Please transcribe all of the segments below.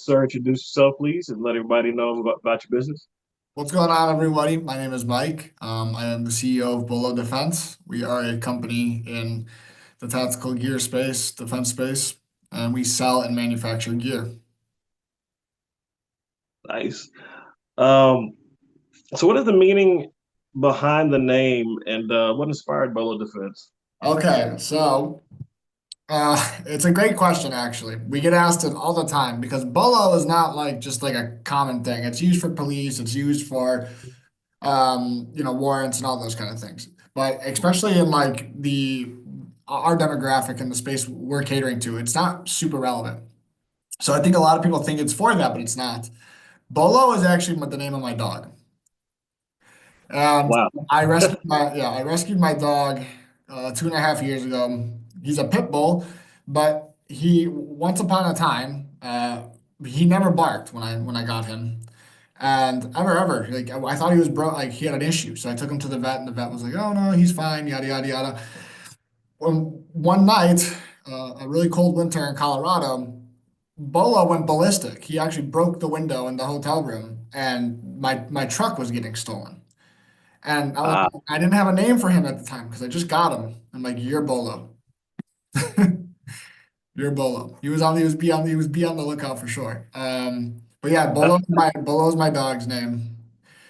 sir, introduce yourself, please, and let everybody know about your business. What's going on, everybody? My name is Mike. I am the CEO of Bolo Defense. We are a company in the tactical gear space, defense space, and we sell and manufacture gear. Nice. Um, so what is the meaning behind the name and what inspired Bolo Defense? Okay, so it's a great question, actually. We get asked it all the time because Bolo is not like just like a common thing. It's used for police, it's used for warrants and all those kind of things. But especially in like the our demographic and the space we're catering to, it's not super relevant. So I think a lot of people think it's for that, but it's not. Bolo is actually the name of my dog. And Wow. I rescued my dog 2.5 years ago. He's a pit bull, but he once upon a time he never barked when I got him. And ever, like I thought he was broke, like he had an issue. So I took him to the vet, and the vet was like, "Oh no, he's fine." Yada yada yada. One night, a really cold winter in Colorado, Bolo went ballistic. He actually broke the window in the hotel room, and my truck was getting stolen. And Ah, I didn't have a name for him at the time because I just got him. I'm like, "You're Bolo. You're Bolo." He was be on the lookout for sure. But yeah, that's Bolo is my dog's name.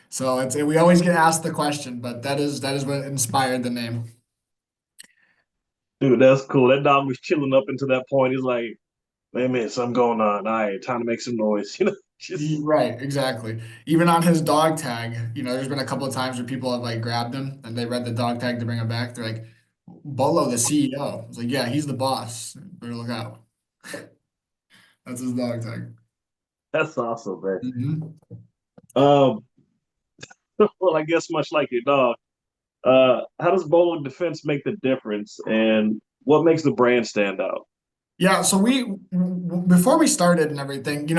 So we always get asked the question, but that is what inspired the name. dude, that's cool. That dog was chilling up until that point. He's like, wait a minute, something going on. All right, time to make some noise. Just Right, exactly. Even on his dog tag, there's been a couple of times where people have like grabbed him and they read the dog tag to bring him back. They're like, "Bolo, the CEO." I was like, "Yeah, he's the boss. Better look out." That's his dog tag. that's awesome, man. Hmm. Um, well, I guess much like your dog, how does Bolo Defense make the difference, and what makes the brand stand out? Yeah, so before we started and everything,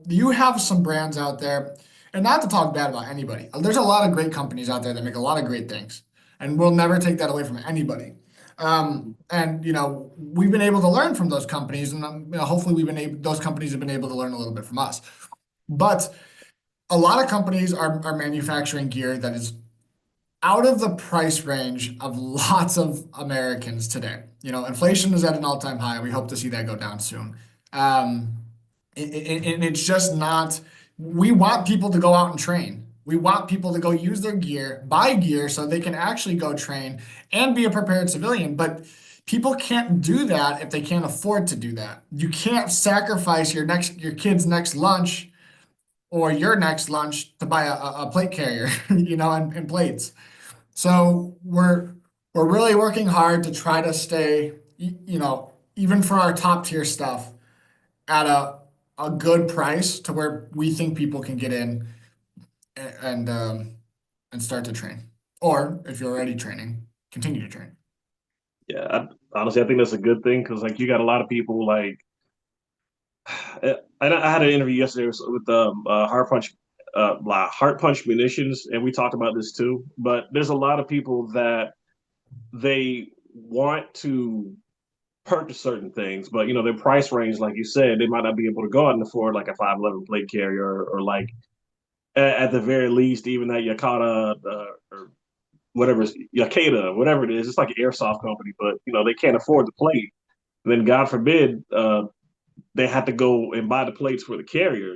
you have some brands out there, and not to talk bad about anybody. There's a lot of great companies out there that make a lot of great things, and we'll never take that away from anybody. And we've been able to learn from those companies, and hopefully those companies have been able to learn a little bit from us. But a lot of companies are manufacturing gear that is out of the price range of lots of Americans today. Inflation is at an all-time high. We hope to see that go down soon. Um, and it's just not, we want people to go out and train. We want people to go use their gear, buy gear so they can actually go train and be a prepared civilian. But people can't do that if they can't afford to do that. You can't sacrifice your kid's next lunch or your next lunch to buy a plate carrier, and plates. So we're really working hard to try to stay, even for our top tier stuff, at a good price to where we think people can get in and start to train. Or if you're already training, continue to train. Yeah, honestly, I think that's a good thing because like you got a lot of people like I had an interview yesterday with Heart Punch Munitions, and we talked about this too. But there's a lot of people that they want to purchase certain things, but their price range, like you said, they might not be able to go out and afford like a 511 plate carrier or like at the very least even that Yakata or whatever Yakata, whatever it is. It's like an airsoft company, but they can't afford the plate. And then God forbid they had to go and buy the plates for the carrier.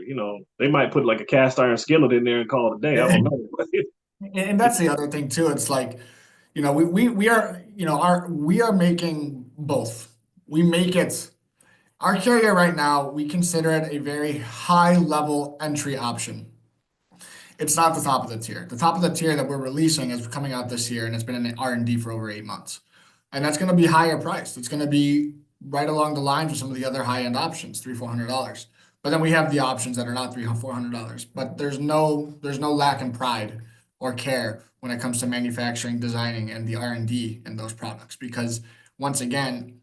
They might put like a cast iron skillet in there and call it a day. I don't know. And that's the other thing too. It's like, we are, we are making both. We make it our carrier right now, we consider it a very high level entry option. It's not the top of the tier. The top of the tier that we're releasing is coming out this year, and it's been in R&D for over 8 months. And that's going to be higher priced. It's going to be right along the lines with some of the other high end options, $300-400. But then we have the options that are not $300-400. But there's no lack in pride or care when it comes to manufacturing, designing, and the R&D in those products. Because once again,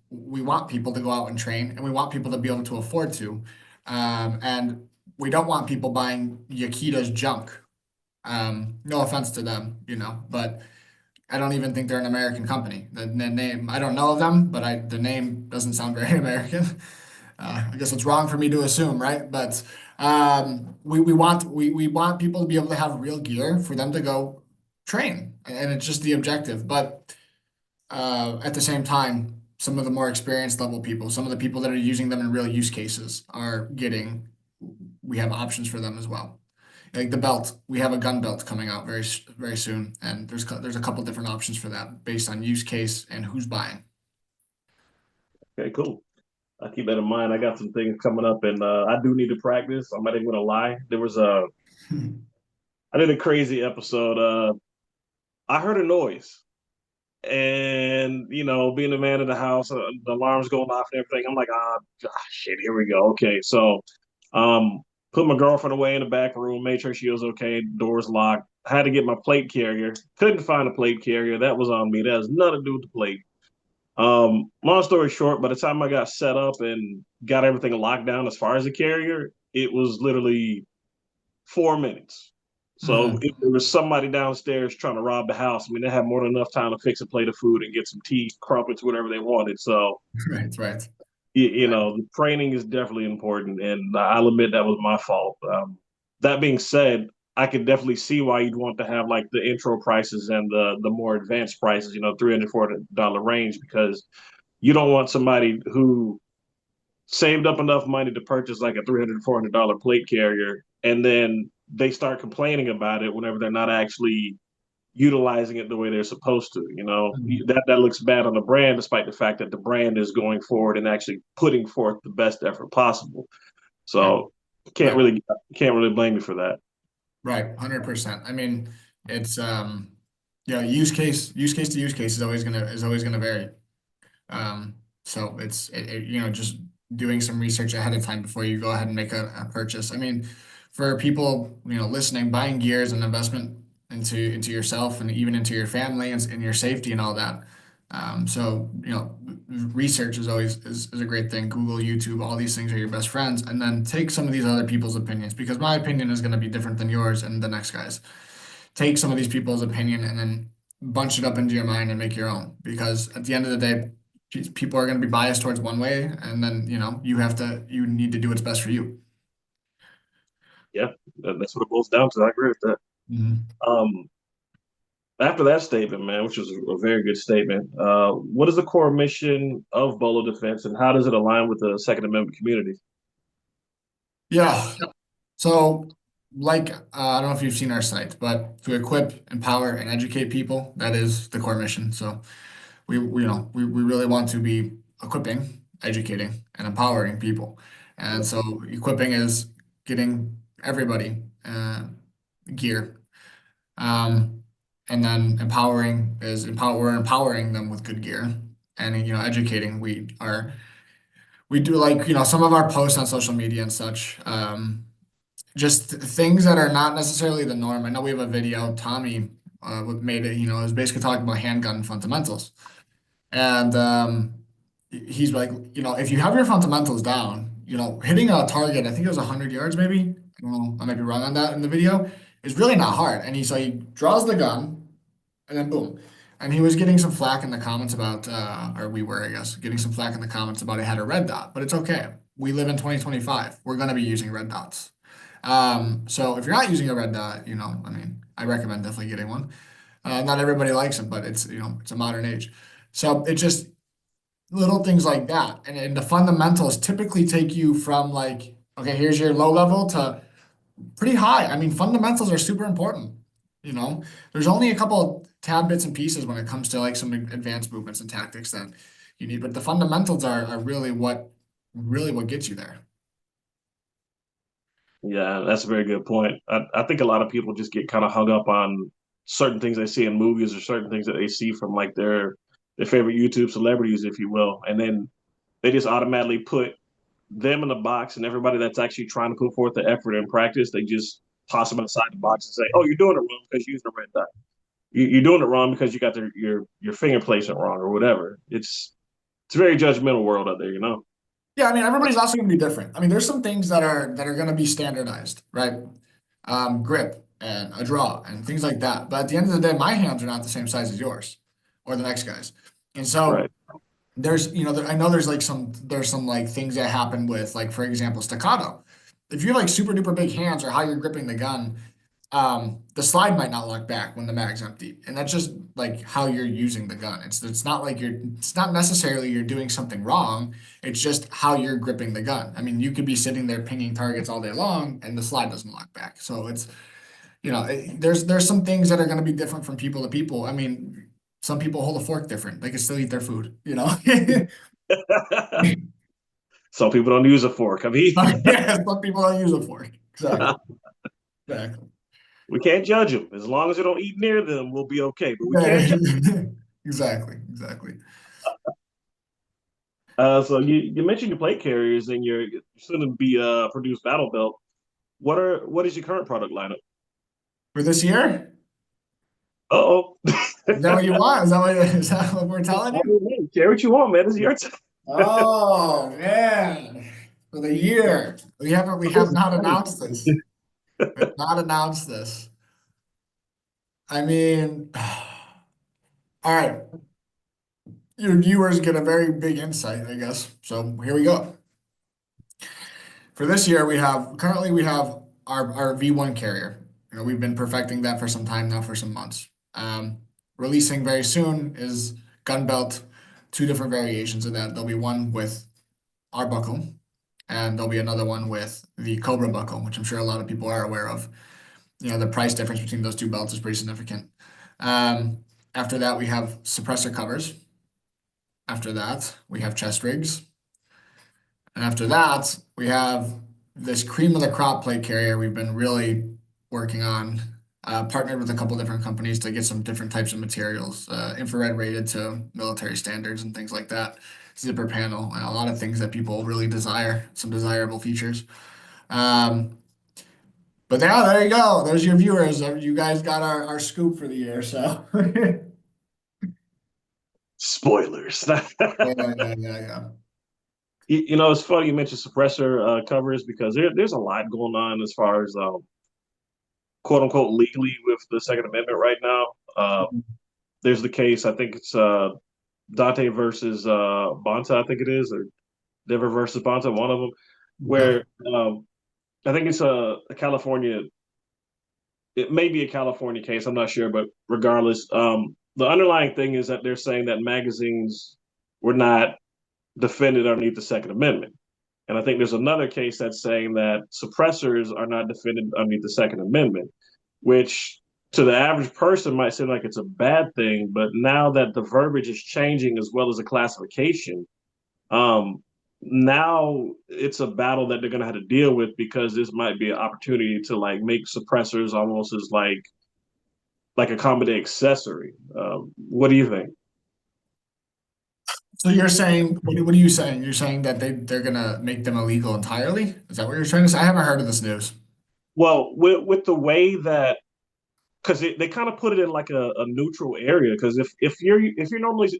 we want people to go out and train, and we want people to be able to afford to. And we don't want people buying Yakita's junk. No offense to them, but I don't even think they're an American company. The name, I don't know them, but the name doesn't sound very American. I guess it's wrong for me to assume, right? But we want people to be able to have real gear for them to go train, and it's just the objective. But at the same time, some of the more experienced level people, some of the people that are using them in real use cases, are getting. We have options for them as well. Like the belt, we have a gun belt coming out very soon, and there's a couple different options for that based on use case and who's buying. Okay, cool. I keep that in mind. I got some things coming up, and I do need to practice. I'm not even gonna lie. I did a crazy episode. I heard a noise, and being the man of the house, the alarms going off and everything. I'm like, shit, here we go. Okay, so um, put my girlfriend away in the back room, made sure she was okay. Doors locked. I had to get my plate carrier. Couldn't find a plate carrier. That was on me. That has nothing to do with the plate. Long story short, by the time I got set up and got everything locked down as far as the carrier, it was literally 4 minutes. So Mhm. if there was somebody downstairs trying to rob the house, I mean, they had more than enough time to fix a plate of food and get some tea, crumpets, whatever they wanted. So, Right, right. the training is definitely important, and I'll admit that was my fault. That being said, I could definitely see why you'd want to have like the intro prices and the more advanced prices, $300 range, because you don't want somebody who saved up enough money to purchase like a $300 $400 plate carrier, and then they start complaining about it whenever they're not actually utilizing it the way they're supposed to. Mhm. That looks bad on the brand, despite the fact that the brand is going forward and actually putting forth the best effort possible. Right, So can't right, really can't really blame you for that. right. 100%. I mean, it's yeah, use case to use case is always gonna vary. Um, so just doing some research ahead of time before you go ahead and make a purchase. I mean, for people, listening, buying gear is an investment into yourself and even into your family and your safety and all that. So, research is a great thing. Google, YouTube, all these things are your best friends. And then take some of these other people's opinions because my opinion is going to be different than yours and the next guy's. Take some of these people's opinion and then bunch it up into your mind and make your own. Because at the end of the day, people are going to be biased towards one way, and then you need to do what's best for you. Yeah, that's what it boils down to. I agree with that. Mhm. Um, After that statement, man, which was a very good statement, what is the core mission of Bolo Defense, and how does it align with the Second Amendment community? Yeah. So, I don't know if you've seen our site, but to equip, empower, and educate people, that is the core mission. So, we really want to be equipping, educating, and empowering people. And so, equipping is getting everybody gear. Um, and then we're empowering them with good gear. And educating, we do like some of our posts on social media and such. Just things that are not necessarily the norm. I know we have a video. Tommy made it. It was basically talking about handgun fundamentals, and he's like, if you have your fundamentals down, hitting a target, I think it was 100 yards, maybe. I don't know, I might be wrong on that in the video. Is really not hard. And he draws the gun, and then boom. And he was getting some flack in the comments about, or we were, I guess, getting some flack in the comments about it had a red dot, but it's okay. We live in 2025. We're going to be using red dots. So if you're not using a red dot, I mean, I recommend definitely getting one. Not everybody likes them, but it's a modern age. So it's just little things like that. And the fundamentals typically take you from like, okay, here's your low level to pretty high. I mean, fundamentals are super important. There's only a couple tad bits and pieces when it comes to like some advanced movements and tactics that you need, but the fundamentals are really what gets you there. Yeah, that's a very good point. I think a lot of people just get kind of hung up on certain things they see in movies or certain things that they see from like their favorite YouTube celebrities, if you will, and then they just automatically put them in the box, and everybody that's actually trying to put forth the effort and practice, they just toss them inside the box and say, "Oh, you're doing it wrong because you're using a red dot. You're doing it wrong because you got your finger placement wrong or whatever." It's a very judgmental world out there. Yeah, I mean, everybody's also going to be different. I mean, there's some things that are going to be standardized, right? Grip and a draw and things like that. But at the end of the day, my hands are not the same size as yours or the next guy's. And Right. so there's, I know there's some like things that happen with like, for example, staccato. If you have like super duper big hands or how you're gripping the gun, the slide might not lock back when the mag's empty. And that's just like how you're using the gun. It's not like it's not necessarily you're doing something wrong. It's just how you're gripping the gun. I mean, you could be sitting there pinging targets all day long and the slide doesn't lock back. So it's, there's some things that are going to be different from people to people. I mean, some people hold a fork different. They can still eat their food, you know? Some people don't use a fork. I mean, Yeah, some people don't use a fork. Exactly. Exactly. we can't judge them. As long as we don't eat near them, we'll be okay. But we can't judge. Yeah. Exactly. Exactly. So you mentioned your plate carriers and your soon to be produced battle belt. What is your current product lineup? For this year? Uh-oh. Is that what you want? Is that what we're telling you? Share what you want, man. It's your time. Oh man. For the year. We have not announced this. We have not announced this. I mean, all right. Your viewers get a very big insight, I guess. So here we go. For this year, we have our V1 carrier. We've been perfecting that for some time now, for some months. Releasing very soon is gun belt, two different variations of that. There'll be one with our buckle, and there'll be another one with the Cobra buckle, which I'm sure a lot of people are aware of. The price difference between those two belts is pretty significant. After that, we have suppressor covers. After that, we have chest rigs. And after that, we have this cream of the crop plate carrier we've been really working on, partnered with a couple different companies to get some different types of materials, infrared rated to military standards and things like that, zipper panel, and a lot of things that people really desire, some desirable features. Um, but yeah, there you go. There's your viewers. You guys got our scoop for the year. So Spoilers. yeah, yeah, yeah, yeah. It's funny you mentioned suppressor covers because there's a lot going on as far as quote unquote legally with the Second Amendment right now. There's the case, I think it's Dante versus Bonta, I think it is, or Denver versus Bonta, one of them, Okay. where I think it's a California, it may be a California case, I'm not sure, but regardless, the underlying thing is that they're saying that magazines were not defended underneath the Second Amendment. And I think there's another case that's saying that suppressors are not defended underneath the Second Amendment, which to the average person might seem like it's a bad thing. But now that the verbiage is changing as well as the classification, um, now it's a battle that they're going to have to deal with because this might be an opportunity to like make suppressors almost as like a comedy accessory. What do you think? So you're saying, what are you saying? You're saying that they're gonna make them illegal entirely? Is that what you're trying to say? I haven't heard of this news. Well, with the way that because they kind of put it in like a neutral area because if you're normally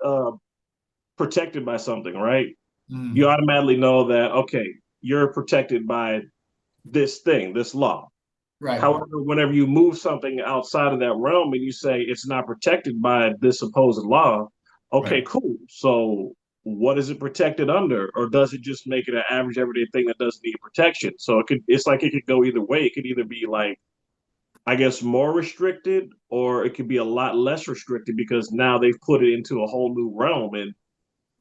protected by something, right? You Mm, automatically know that okay, you're protected by this thing, this law. right, However, whenever you move something outside of that realm and you say it's not protected by this supposed law, okay, right. cool. So what is it protected under, or does it just make it an average everyday thing that doesn't need protection? So it's like it could go either way. It could either be like I guess more restricted, or it could be a lot less restricted because now they've put it into a whole new realm. And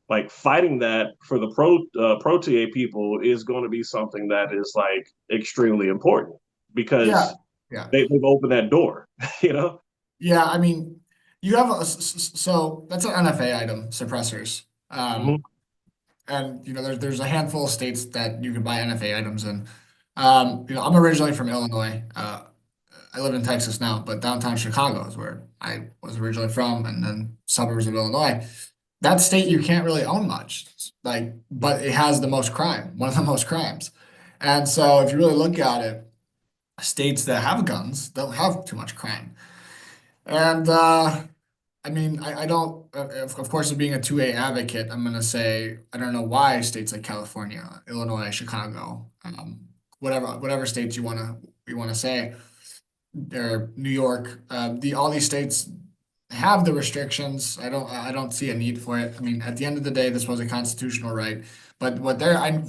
like fighting that for the pro TA people is going to be something that is like extremely important Yeah, because yeah, they've opened that door, you know. yeah. I mean, you have so that's an NFA item, suppressors. Mm-hmm. And there's a handful of states that you can buy NFA items in. I'm originally from Illinois. I live in Texas now, but downtown Chicago is where I was originally from, and then suburbs of Illinois. That state you can't really own much, like, but it has the most crime, one of the most crimes. And so if you really look at it, states that have guns don't have too much crime. And I mean, I don't, of course, being a 2A advocate, I'm going to say, I don't know why states like California, Illinois, Chicago, whatever states you want to say, or New York, all these states, have the restrictions. I don't see a need for it. I mean, at the end of the day, this was a constitutional right. But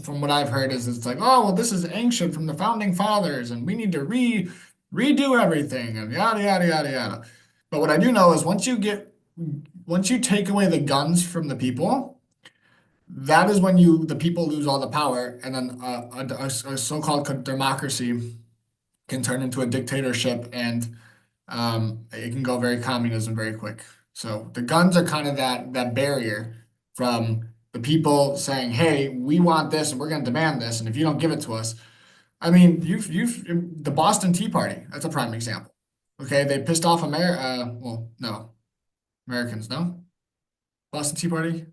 from what I've heard is it's like, oh, well, this is ancient from the founding fathers, and we need to redo everything and yada yada yada yada. But what I do know is once you take away the guns from the people, that is when the people lose all the power, and then a so-called democracy can turn into a dictatorship, and it can go very communism very quick. So the guns are kind of that barrier from the people saying, "Hey, we want this, and we're going to demand this, and if you don't give it to us." I mean, you've the Boston Tea Party. That's a prime example. Okay, they pissed off well, no, Americans, no, Boston Tea Party.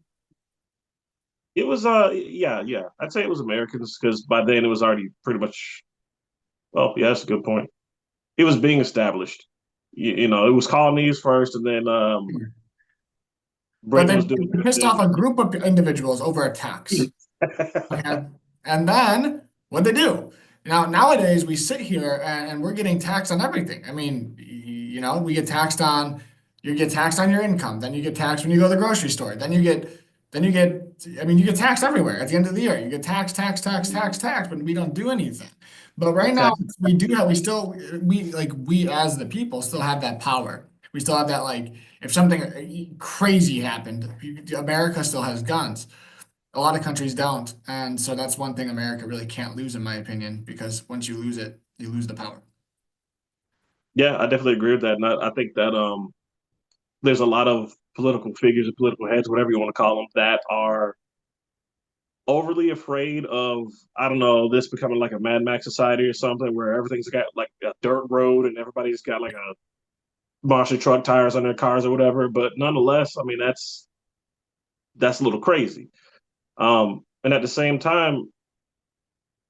It was yeah, yeah. I'd say it was Americans because by then it was already pretty much well, yeah, that's a good point. It was being established. You know, it was colonies first and then But Britain was doing they pissed off it a group of individuals over a tax. then. Okay. And then what they do? Now, nowadays we sit here and we're getting taxed on everything. I mean, we get taxed on, you get taxed on your income. Then you get taxed when you go to the grocery store. I mean, you get taxed everywhere at the end of the year. You get tax, tax, tax, tax, tax, but we don't do anything. But right now Tax. we as the people still have that power. We still have that, like, if something crazy happened, America still has guns. A lot of countries don't. And so that's one thing America really can't lose, in my opinion, because once you lose it, you lose the power. Yeah, I definitely agree with that. And I think that there's a lot of political figures and political heads, whatever you want to call them, that are overly afraid of, I don't know, this becoming like a Mad Max society or something where everything's got like a dirt road and everybody's got like a monster truck tires on their cars or whatever. But nonetheless, I mean that's a little crazy. And at the same time,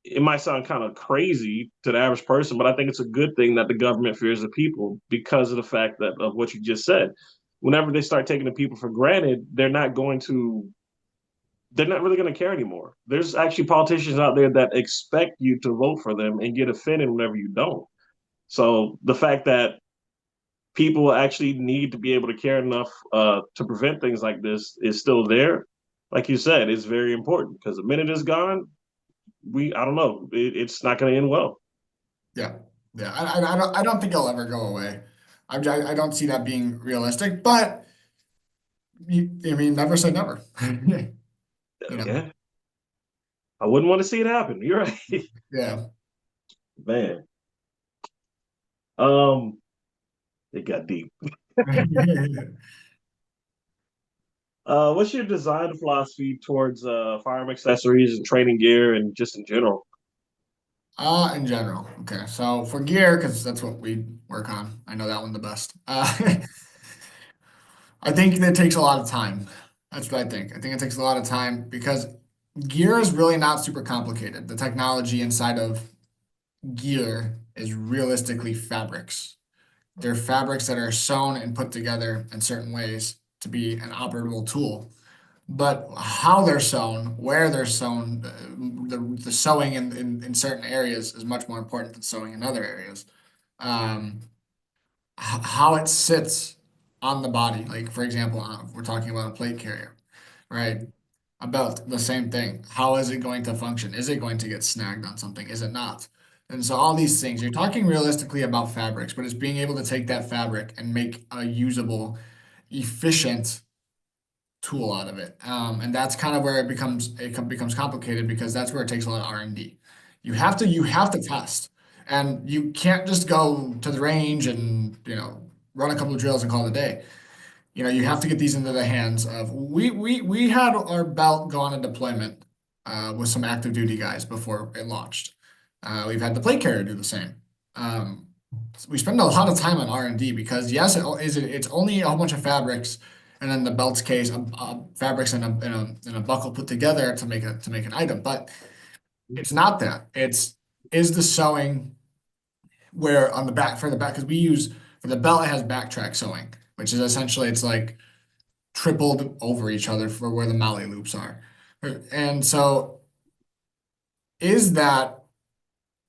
it might sound kind of crazy to the average person, but I think it's a good thing that the government fears the people because of the fact that of what you just said. Whenever they start taking the people for granted, they're not really going to care anymore. There's actually politicians out there that expect you to vote for them and get offended whenever you don't. So the fact that people actually need to be able to care enough to prevent things like this is still there. Like you said, it's very important because the minute it's gone, I don't know, it's not going to end well. Yeah. Yeah. I don't think it'll ever go away. I don't see that being realistic, but I mean, never say never. You know, Yeah, I wouldn't want to see it happen. You're right, yeah. man. It got deep. What's your design philosophy towards firearm accessories and training gear and just in general? In general. Okay. So for gear, because that's what we work on, I know that one the best. I think that takes a lot of time. That's what I think. I think it takes a lot of time because gear is really not super complicated. The technology inside of gear is realistically fabrics. They're fabrics that are sewn and put together in certain ways to be an operable tool. But how they're sewn, where they're sewn, the sewing in certain areas is much more important than sewing in other areas. Um, how it sits on the body. Like, for example, we're talking about a plate carrier, right? A belt, the same thing. How is it going to function? Is it going to get snagged on something? Is it not? And so all these things, you're talking realistically about fabrics, but it's being able to take that fabric and make a usable, efficient tool out of it. And that's kind of where it becomes complicated because that's where it takes a lot of R&D. You have to test. And you can't just go to the range and, run a couple of drills and call it a day. You have to get these into the hands of we had our belt go on a deployment with some active duty guys before it launched. We've had the plate carrier do the same. Um, we spend a lot of time on R&D because yes, it's only a whole bunch of fabrics and then the belt's case, fabrics and a buckle put together to make an item, but it's not that. It's is the sewing where on the back for the back because we use for the belt it has backtrack sewing, which is essentially it's like tripled over each other for where the molly loops are. And so is that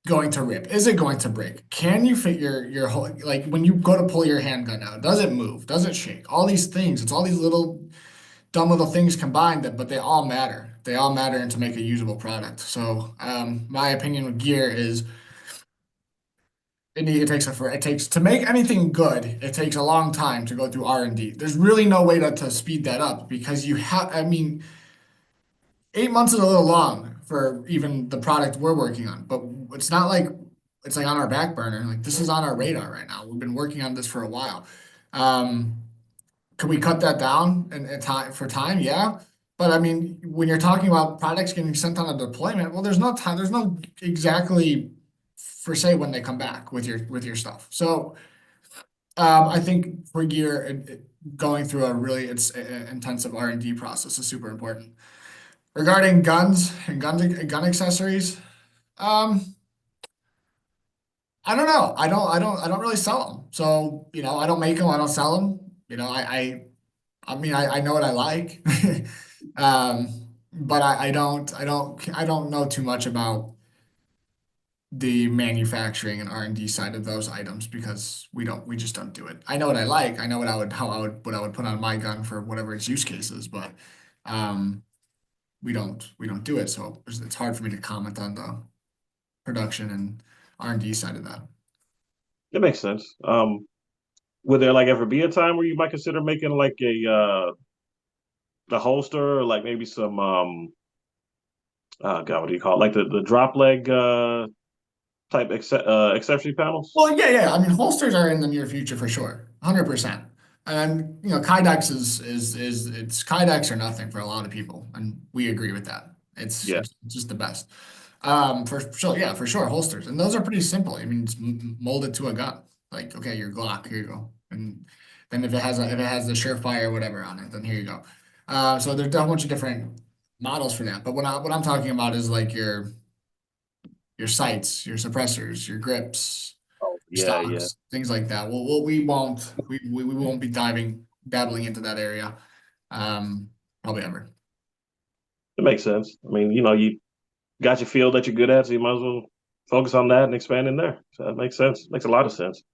going to rip? Is it going to break? Can you fit your whole, like when you go to pull your handgun out, does it move? Does it shake? All these things. It's all these little dumb little things combined that, but they all matter. They all matter and to make a usable product. So, my opinion with gear is it takes to make anything good, it takes a long time to go through R&D. There's really no way to speed that up because you have, I mean, 8 months is a little long for even the product we're working on, but it's not like it's like on our back burner. Like this is on our radar right now. We've been working on this for a while. Um, can we cut that down and time for time? Yeah. But I mean, when you're talking about products getting sent on a deployment, well, there's no time, there's no exactly for say when they come back with your stuff. So I think for gear, going through a really intensive R&D process is super important. Regarding guns and gun accessories, um, I don't know. I don't really sell them. So, I don't make them. I don't sell them. I mean, I know what I like. But I don't know too much about the manufacturing and R&D side of those items because we just don't do it. I know what I like. I know what I would put on my gun for whatever its use case is, but um, we don't do it. So it's hard for me to comment on the production and R&D side of that. It makes sense. Would there like ever be a time where you might consider making like a holster or like maybe some God, what do you call it? Like the drop leg type accessory panels? Well, yeah. I mean, holsters are in the near future for sure, 100%. And Kydex is it's Kydex or nothing for a lot of people, and we agree with that. Yeah, It's just the best. For sure, yeah, for sure, holsters, and those are pretty simple. I mean, it's molded to a gun. Like, okay, your Glock, here you go, and then if it has the Surefire or whatever on it, then here you go. So there's a whole bunch of different models for that. But what I'm talking about is like your sights, your suppressors, your grips, your yeah, yeah. stocks, things like that. We won't be dabbling into that area, probably ever. It makes sense. I mean, you got your field that you're good at, so you might as well focus on that and expand in there. So that makes sense. Makes a lot of sense.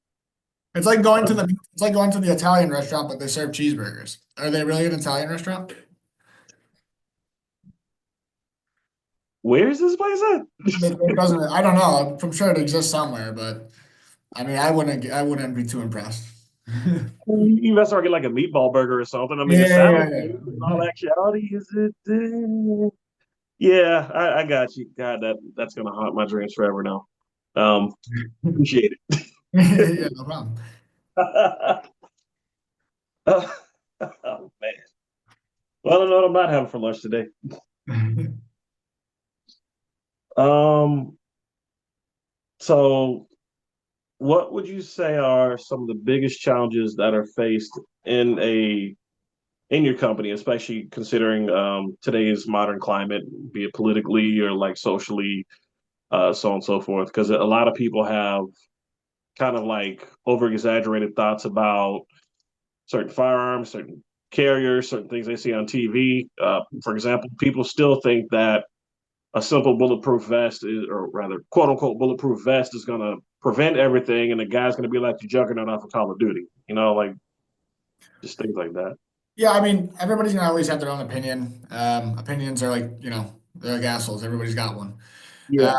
It's like going to the Italian restaurant, but they serve cheeseburgers. Are they really an Italian restaurant? Where is this place at? It doesn't. I don't know. I'm sure it exists somewhere, but I mean, I wouldn't be too impressed. You must get like a meatball burger or something. I mean, it sounds good. In all Yeah. actuality, is it? Yeah, I got you. God, that's gonna haunt my dreams forever now. Appreciate Yeah, no problem. it. Oh, man. Well, I don't know what I'm not having for lunch today. Um, so what would you say are some of the biggest challenges that are faced in in your company, especially considering today's modern climate, be it politically or like socially, so on and so forth? Because a lot of people have kind of like over exaggerated thoughts about certain firearms, certain carriers, certain things they see on TV. For example, people still think that a simple bulletproof vest is, or rather, quote unquote, bulletproof vest is going to prevent everything, and the guy's going to be like the juggernaut off of Call of Duty. Like just things like that. Yeah, I mean, everybody's gonna always have their own opinion. Opinions are like, they're like assholes. Everybody's got one. Yeah.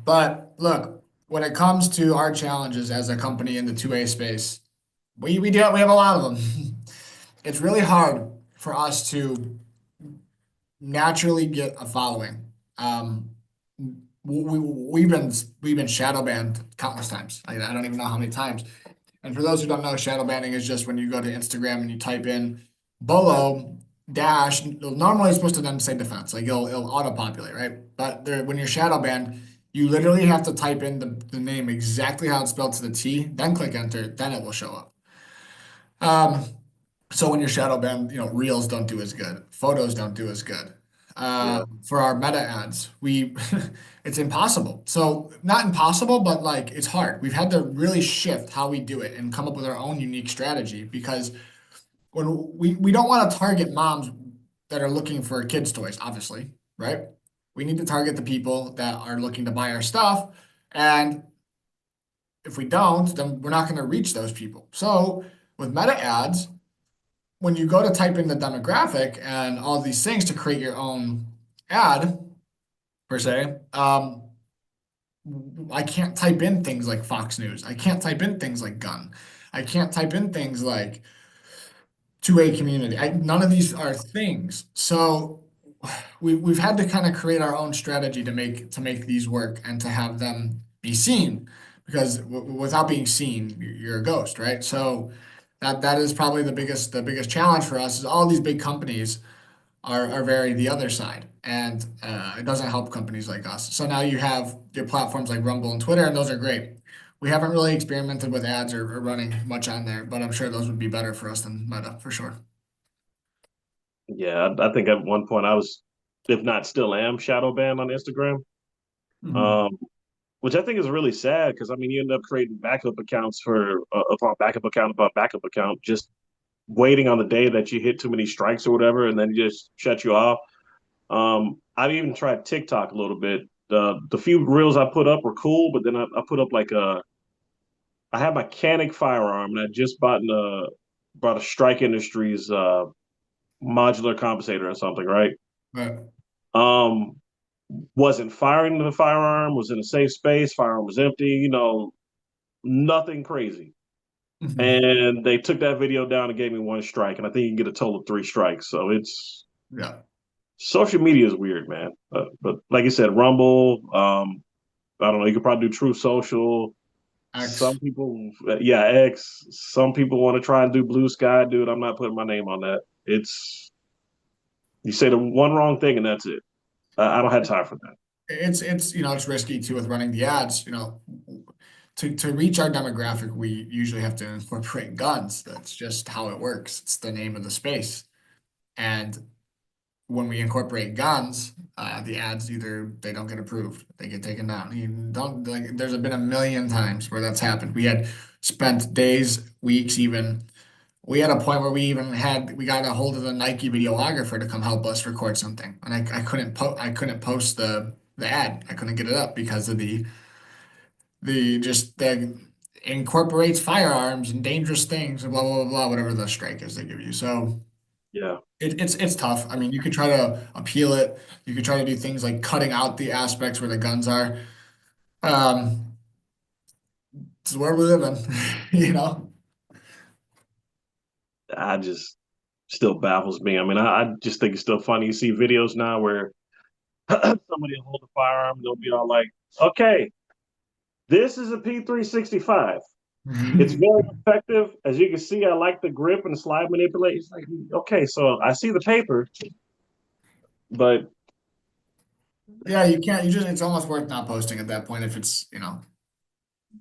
But look, when it comes to our challenges as a company in the 2A space, we have a lot of them. It's really hard for us to naturally get a following. We've been shadow banned countless times. I don't even know how many times. And for those who don't know, shadow banning is just when you go to Instagram and you type in Bolo dash. Normally, it's supposed to then say defense, like it'll auto populate, right? But when you're shadow banned, you literally have to type in the name exactly how it's spelled to the T, then click enter, then it will show up. Um, so when you're shadow banned, reels don't do as good, photos don't do as good. Yeah. For our meta ads, it's impossible. So not impossible, but like it's hard. We've had to really shift how we do it and come up with our own unique strategy because when we don't want to target moms that are looking for kids' toys, obviously, right? We need to target the people that are looking to buy our stuff And if we don't, then we're not going to reach those people. So with meta ads, when you go to type in the demographic and all these things to create your own ad, per se, I can't type in things like Fox News. I can't type in things like gun. I can't type in things like 2A community. None of these are things. So we've had to kind of create our own strategy to make these work and to have them be seen because without being seen, you're a ghost, right? So that is probably the biggest challenge for us is all these big companies are very the other side, and it doesn't help companies like us. So now you have your platforms like Rumble and Twitter, and those are great. We haven't really experimented with ads or running much on there, but I'm sure those would be better for us than Meta for sure. Yeah, I think at one point I was, if not still am, shadow banned on Instagram. Mhm. Um, which I think is really sad because I mean you end up creating backup accounts for upon backup account upon backup account, just waiting on the day that you hit too many strikes or whatever, and then just shut you off. I've even tried TikTok a little bit. The few reels I put up were cool, but then I put up like I had my Canic firearm and I just bought a Strike Industries modular compensator or something, right? But Um, wasn't firing the firearm, was in a safe space, firearm was empty, nothing crazy. mhm. And they took that video down and gave me one strike, and I think you can get a total of three strikes. So it's Yeah. social media is weird, man. But like you said, Rumble, I don't know, you could probably do True Social. Some X. people, yeah, X. Some people want to try and do Blue Sky, dude. I'm not putting my name on that. It's you say the one wrong thing and that's it. I don't have time for that. It's it's risky too with running the ads. To reach our demographic, we usually have to incorporate guns. That's just how it works. It's the name of the space. And when we incorporate guns, the ads either they don't get approved, they get taken down. You don't like. There's been a million times where that's happened. We had spent days, weeks, even. We had a point where we got a hold of the Nike videographer to come help us record something, and I couldn't post the ad. I couldn't get it up because of the incorporates firearms and dangerous things and blah blah blah blah whatever the strike is they give you. So Yeah, it's tough. I mean, you could try to appeal it. You could try to do things like cutting out the aspects where the guns are. Um, it's where we live in, you know. I just still baffles me. I mean, I just think it's still funny. You see videos now where somebody will hold a firearm and they'll be all like, "Okay, this is a P365. It's very effective. As you can see, I like the grip and slide manipulate." It's like, okay, so I see the paper, but Yeah, you can't. You just it's almost worth not posting at that point if it's.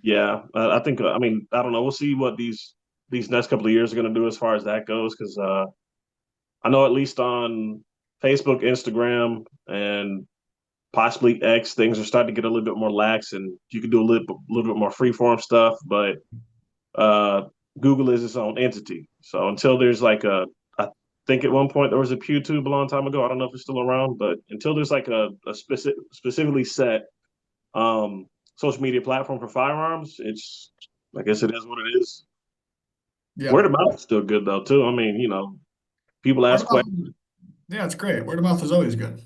yeah, I think. I mean, I don't know. We'll see what these next couple of years are going to do as far as that goes, because I know at least on Facebook, Instagram, and possibly X, things are starting to get a little bit more lax, and you can do a little bit more freeform stuff. But uh, Google is its own entity, so until there's like I think at one point there was a PewTube a long time ago. I don't know if it's still around, but until there's like a specifically set um, social media platform for firearms, it's I guess it is what it is. Word Yeah. of mouth is still good though too. I mean, people Word ask of mouth. questions. Yeah, it's great. Word of mouth is always good.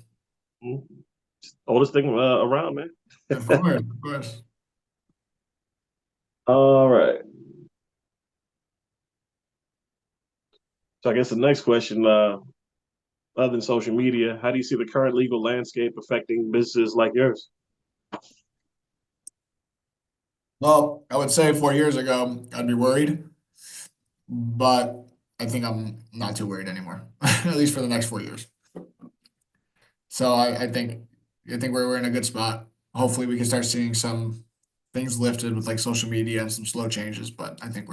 Oldest thing around, man. Of course, of course. All right. So I guess the next question, other than social media, how do you see the current legal landscape affecting businesses like yours? Well, I would say 4 years ago, I'd be worried, but I think I'm not too worried anymore, at least for the next 4 years. So I think we're in a good spot. Hopefully, we can start seeing some things lifted with like social media and some slow changes, but I think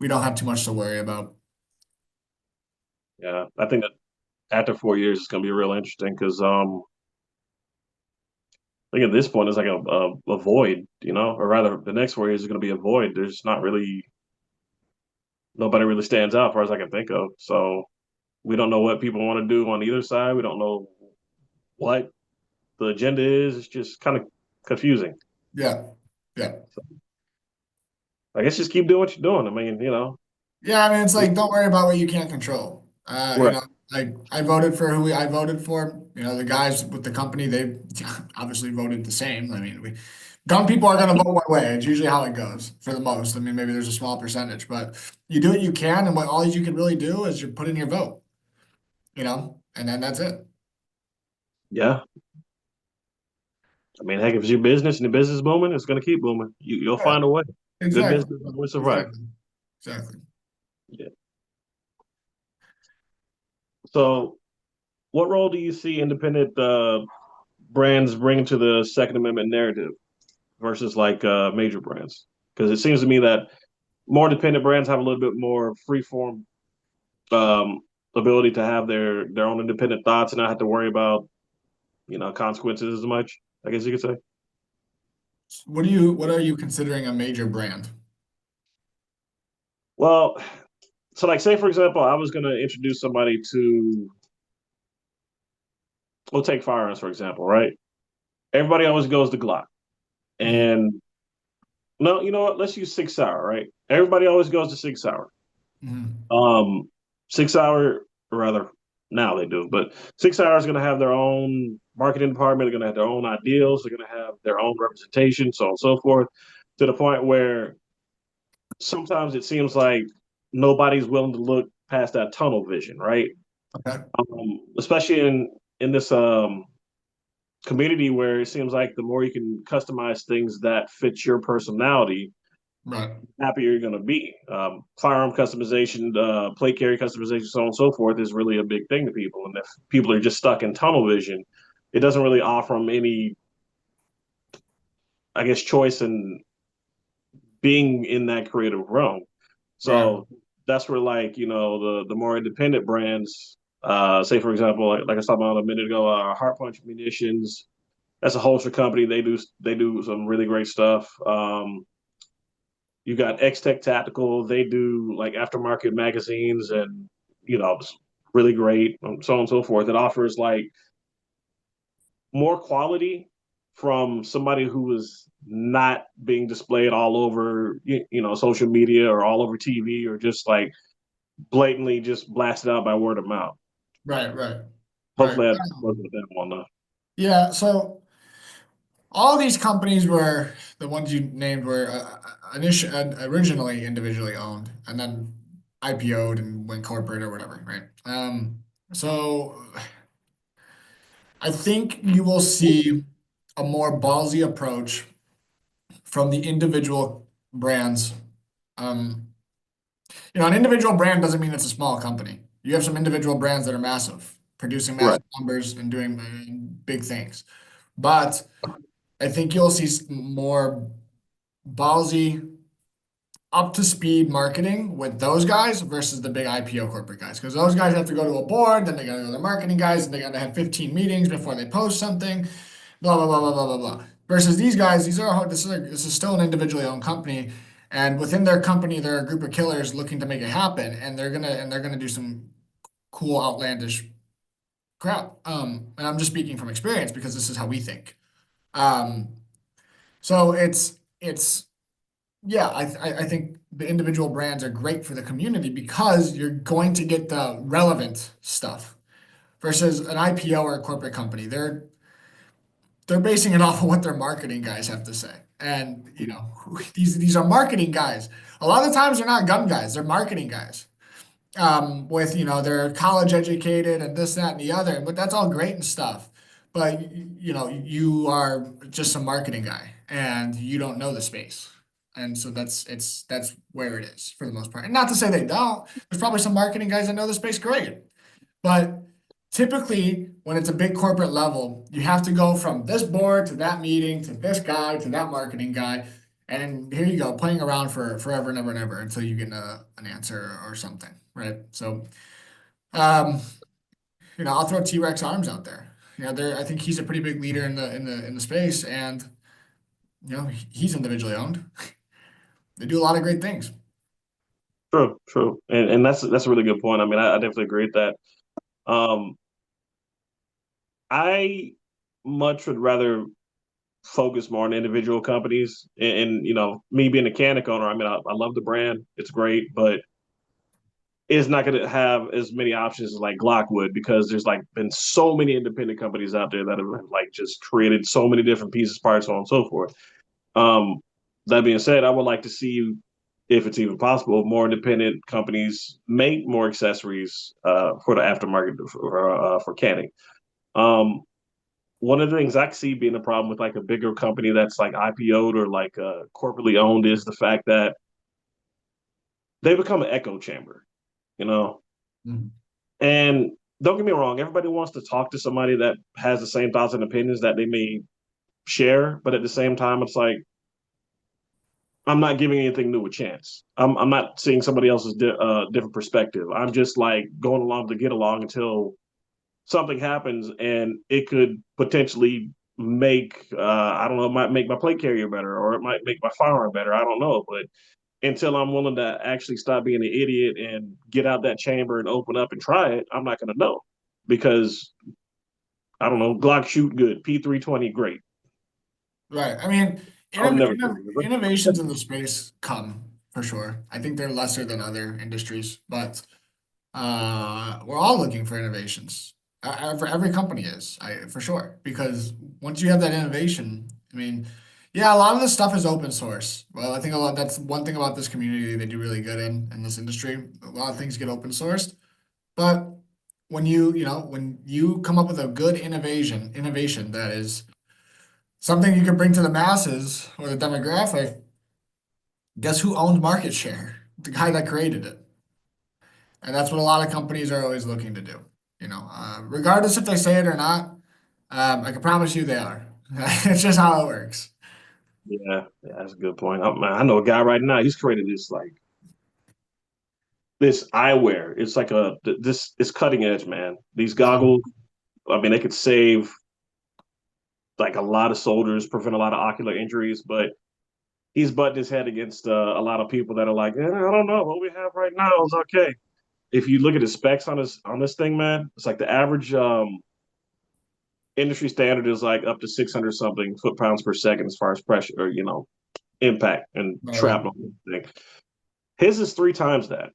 we don't have too much to worry about. Yeah, I think that after 4 years, it's going to be real interesting because I think at this point it's like a void, or rather, the next 4 years is going to be a void. There's not really nobody really stands out, as far as I can think of. So we don't know what people want to do on either side. We don't know what the agenda is. It's just kind of confusing. Yeah. Yeah. So I guess just keep doing what you're doing. I mean, Yeah, I mean, it's like don't worry about what you can't control. right. Like I voted for who I voted for. The guys with the company, they obviously voted the same. I mean, dumb people are gonna vote one way. It's usually how it goes for the most. I mean, maybe there's a small percentage, but you do what you can, and what all you can really do is you put in your vote. And then that's it. Yeah. I mean, heck, if it's your business and the business is booming, it's gonna keep booming. You'll Yeah, find a way. Good exactly. business will survive. Exactly. Exactly. Yeah. So, what role do you see independent brands bring to the Second Amendment narrative versus like major brands? Because it seems to me that more independent brands have a little bit more free form um, ability to have their own independent thoughts and not have to worry about consequences as much. I guess you could say. What are you considering a major brand? Well, so like say for example, I was going to introduce somebody to, we'll take firearms for example, right? Everybody always goes to Glock, Mhm. and no, you know what? Let's use 6 Hour, right? Everybody always goes to 6 Hour. Mhm. Um, 6 Hour, rather, now they do, but 6 Hour is going to have their own marketing department. They're going to have their own ideals. They're going to have their own representation, so on and so forth, to the point where sometimes it seems like nobody's willing to look past that tunnel vision, right? Okay. Especially in this community where it seems like the more you can customize things that fit your personality, Right. happier you're going to be. Firearm customization, plate carry customization, so on and so forth, is really a big thing to people. And if people are just stuck in tunnel vision, it doesn't really offer them any, I guess, choice in being in that creative realm. Right. So that's where, like, the more independent brands, say for example, like I was talking about a minute ago, Heart Punch Munitions. That's a holster company. They do some really great stuff. You got X Tech Tactical. They do like aftermarket magazines and it's really great, so on and so forth. It offers like more quality from somebody who is not being displayed all over social media or all over TV or just like blatantly just blasted out by word of mouth. Right. Right. Right. Hopefully that wasn't that one enough. Yeah. So all these companies were the ones you named were originally individually owned and then IPO'd and went corporate or whatever, right? So I think you will see a more ballsy approach from the individual brands. Um, an individual brand doesn't mean it's a small company. You have some individual brands that are massive, producing Right. massive numbers and doing big things. But I think you'll see more ballsy, up to speed marketing with those guys versus the big IPO corporate guys. Because those guys have to go to a board, then they got to go to the marketing guys, and they got to have 15 meetings before they post something, blah, blah, blah, blah, blah, blah, blah. Versus these guys, this is still an individually owned company. And within their company, they're a group of killers looking to make it happen, and they're gonna do some cool, outlandish crap. And I'm just speaking from experience because this is how we think. Um, so it's yeah, I think the individual brands are great for the community because you're going to get the relevant stuff versus an IPO or a corporate company. They're basing it off of what their marketing guys have to say. And these are marketing guys. A lot of times they're not gun guys, they're marketing guys. With they're college educated and this, that, and the other, but that's all great and stuff. But you are just a marketing guy and you don't know the space. And so that's where it is for the most part. And not to say they don't. There's probably some marketing guys that know the space great. But typically, when it's a big corporate level, you have to go from this board to that meeting to this guy to that marketing guy. And here you go, playing around for forever and ever and ever until you get an answer or something, right? So, um, I'll throw T-Rex Arms out there. I think he's a pretty big leader in the space, and he's individually owned. They do a lot of great things. True, true, and that's a really good point. I mean, I definitely agree with that. Um, I much would rather focus more on individual companies. And you know, me being a Canic owner, I mean, I love the brand; it's great, but it's not going to have as many options as like Glock would because there's like been so many independent companies out there that have like just created so many different pieces, parts, so on and so forth. Um, that being said, I would like to see, if it's even possible, more independent companies make more accessories for the aftermarket for canning. Um, one of the things I see being a problem with like a bigger company that's like IPO'd or like corporately owned is the fact that they become an echo chamber, you know. Mhm. And don't get me wrong, everybody wants to talk to somebody that has the same thoughts and opinions that they may share, but at the same time, it's like I'm not giving anything new a chance. I'm not seeing somebody else's different perspective. I'm just like going along to get along until something happens, and it could potentially make I don't know, it might make my plate carrier better, or it might make my firearm better. I don't know, but until I'm willing to actually stop being an idiot and get out that chamber and open up and try it, I'm not going to know because I don't know. Glock shoot good. P320 great. Right. I mean, I'll never kill you. innovations in the space come for sure. I think they're lesser than other industries, but we're all looking for innovations. Every company is, for sure, because once you have that innovation, I mean, yeah, a lot of this stuff is open source. Well, I think a lot that's one thing about this community they do really good in this industry. A lot of things get open sourced, but when you come up with a good innovation that is something you can bring to the masses or the demographic, guess who owns market share? The guy that created it. And that's what a lot of companies are always looking to do. Regardless if they say it or not, I can promise you they are. It's just how it works. Yeah, that's a good point. I know a guy right now. He's created this eyewear. It's like this. It's cutting edge, man. These Um, goggles. I mean, they could save like a lot of soldiers, prevent a lot of ocular injuries. But he's butting his head against a lot of people that are like, I don't know, what we have right now is okay. If you look at the specs on this thing, man, it's like the average industry standard is like up to 600 something foot pounds per second as far as pressure or impact and right, right. shrapnel thing. His is three times that.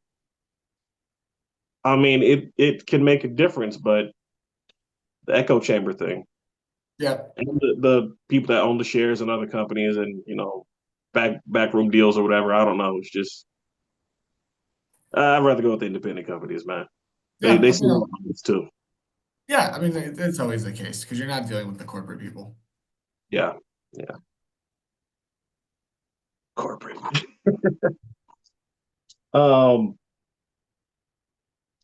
I mean, it can make a difference, but the echo chamber thing Yeah. and the people that own the shares in other companies and backroom deals or whatever, I don't know. It's just I'd rather go with the independent companies, man. Yeah. They seem more honest too. Yeah. I mean, it's always the case because you're not dealing with the corporate people. Yeah, yeah, corporate. Um,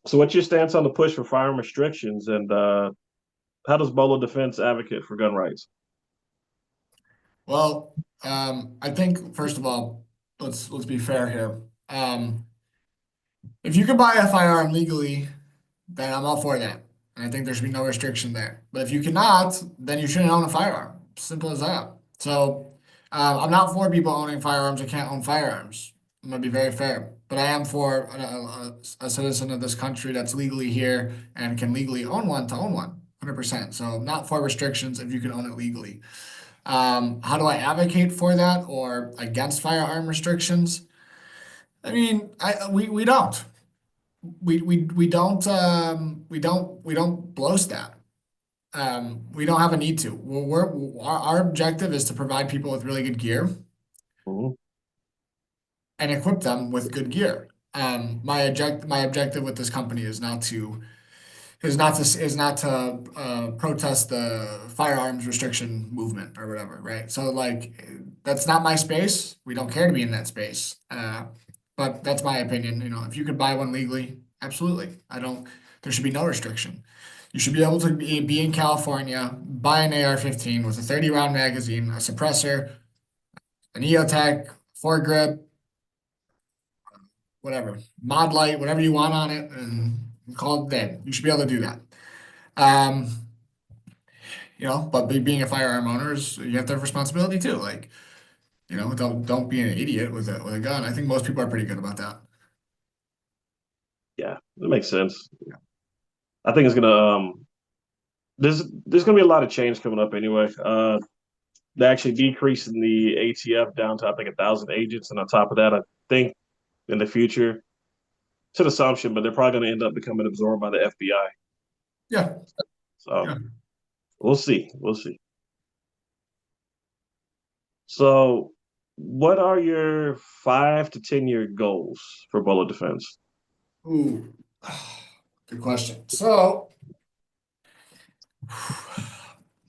so what's your stance on the push for firearm restrictions, and how does Bolo Defense advocate for gun rights? Well, I think first of all, let's be fair here. If you can buy a firearm legally, then I'm all for that. And I think there should be no restriction there. But if you cannot, then you shouldn't own a firearm. Simple as that. So I'm not for people owning firearms that can't own firearms. I'm gonna be very fair. But I am for a citizen of this country that's legally here and can legally own one to own one, 100%. So I'm not for restrictions if you can own it legally. How do I advocate for that or against firearm restrictions? I mean, we don't we don't blow that. We don't have a need to. Our objective is to provide people with really good gear Mhm. and equip them with good gear. My objective with this company is not to protest the firearms restriction movement or whatever, right? So like that's not my space. We don't care to be in that space. But that's my opinion. If you could buy one legally, absolutely. I don't. There should be no restriction. You should be able to be in California, buy an AR-15 with a 30 round magazine, a suppressor, an EOTech, foregrip, whatever, mod light, whatever you want on it, and call it dead. You should be able to do that. Um, but being a firearm owner is you have to have responsibility too. Like, don't be an idiot with a gun. I think most people are pretty good about that. Yeah, that makes sense. I think it's gonna there's gonna be a lot of change coming up anyway. they're actually decreasing the ATF down to I think 1,000 agents, and on top of that, I think in the future, it's an assumption, but they're probably going to end up becoming absorbed by the FBI. Yeah, So yeah. we'll see. We'll see. So, what are your 5 to 10 year goals for Bolo Defense? Ooh, good question. So,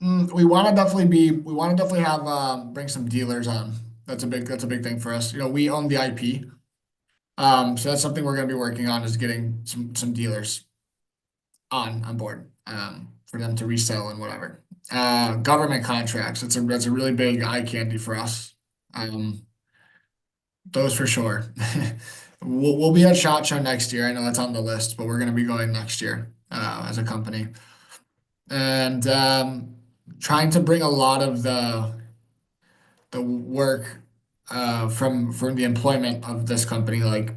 we want to definitely have bring some dealers on. That's a big thing for us. You know, we own the IP. So that's something we're going to be working on is getting some dealers on board for them to resell and whatever. Government contracts. That's a really big eye candy for us. Um, those for sure. We'll be at SHOT Show next year. I know that's on the list, but we're going to be going next year as a company and trying to bring a lot of the work from the employment of this company, like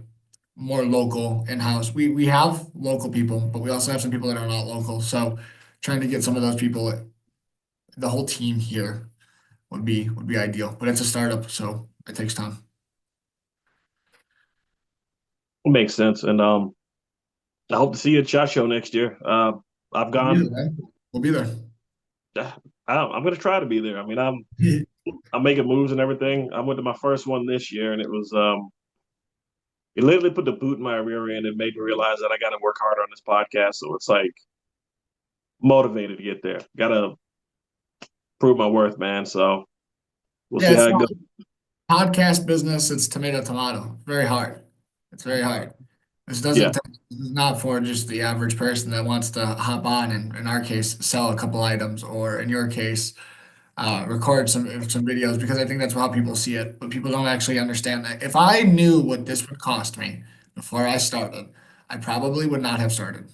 more local in-house. We have local people, but we also have some people that are not local. So trying to get some of those people, the whole team here would be ideal. But it's a startup, so it takes time. Makes sense, and I hope to see you at Shot Show next year. I've We'll be there, gone. man. We'll be there. I'm going to try to be there. I mean, I'm making moves and everything. I went to my first one this year, and it literally put the boot in my rear end and made me realize that I got to work harder on this podcast. So it's like motivated to get there. Got to prove my worth, man. So we'll Yeah, see how it's it not goes. podcast business. It's tomato tomato. Very hard. It's very hard. Yeah, This is not for just the average person that wants to hop on and, in our case, sell a couple items, or in your case, record some videos because I think that's how people see it. But people don't actually understand that. If I knew what this would cost me before I started, I probably would not have started.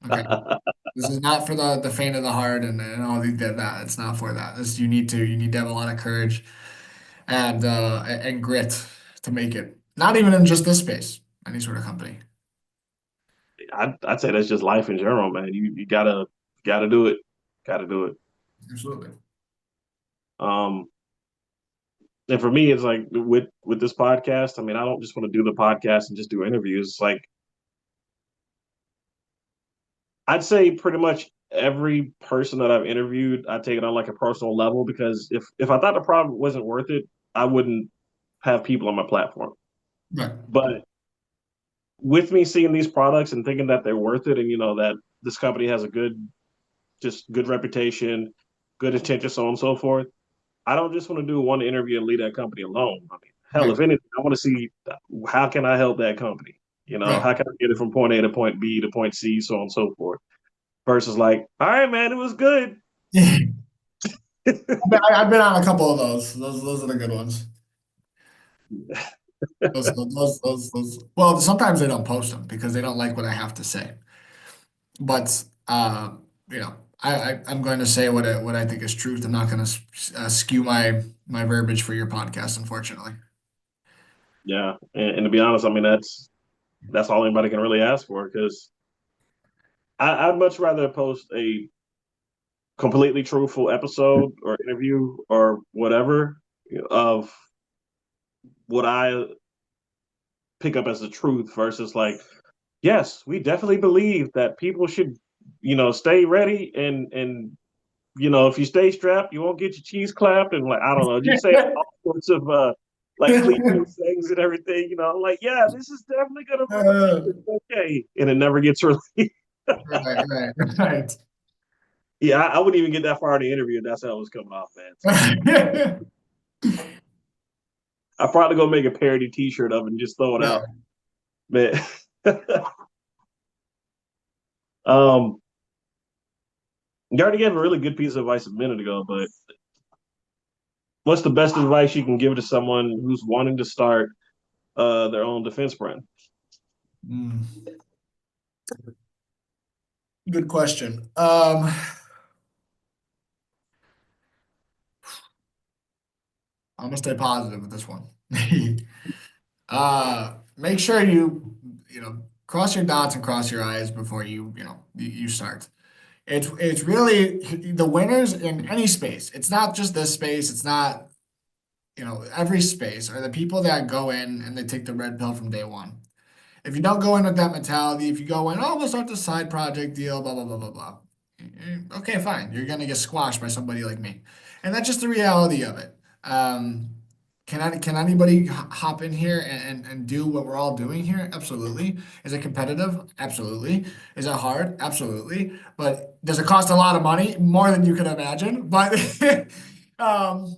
Okay. This is not for the faint of the heart and all that. It's not for that. You need to have a lot of courage and grit to make it. Not even in just this space, any sort of company. I'd say that's just life in general, man. You gotta do it. Gotta do it. Absolutely. Um, and for me, it's like with this podcast. I mean, I don't just want to do the podcast and just do interviews. It's like I'd say pretty much every person that I've interviewed, I take it on like a personal level because if I thought the product wasn't worth it, I wouldn't have people on my platform. Right. But with me seeing these products and thinking that they're worth it, and that this company has a good reputation, good intention, so on and so forth. I don't just want to do one interview and leave that company alone. I mean, hell, Right. if anything, I want to see how can I help that company. Right. How can I get it from point A to point B to point C, so on and so forth. Versus like, all right, man, it was good. I've been on a couple of those. Those are the good ones. Well, sometimes they don't post them because they don't like what I have to say. But you know, I'm going to say what I think is truth. I'm not going to skew my verbiage for your podcast, unfortunately. Yeah, and to be honest, I mean that's all anybody can really ask for because I'd much rather post a completely truthful episode or interview or whatever of what I pick up as the truth versus like, yes, we definitely believe that people should, stay ready and if you stay strapped, you won't get your cheese clapped and like I don't know, just say all sorts of like cliche things and everything, like yeah, this is definitely gonna release. Uh, It's okay, and it never gets released. right. Yeah, I wouldn't even get that far in the interview. That's how it was coming off, man. So I'll probably go make a parody T-shirt of it and just throw it Yeah. out, man. um, you already gave a really good piece of advice a minute ago, but what's the best advice you can give to someone who's wanting to start their own defense brand? Mm, good question. I'm gonna stay positive with this one. Make sure you cross your dots and cross your I's before you start. It's really the winners in any space. It's not just this space. It's not, every space are the people that go in and they take the red pill from day one. If you don't go in with that mentality, if you go in, oh, we'll start the side project deal, blah, blah, blah, blah, blah. Okay, fine. You're gonna get squashed by somebody like me. And that's just the reality of it. Um, can anybody hop in here and do what we're all doing here? Absolutely. Is it competitive? Absolutely. Is it hard? Absolutely. But does it cost a lot of money? More than you can imagine. But um,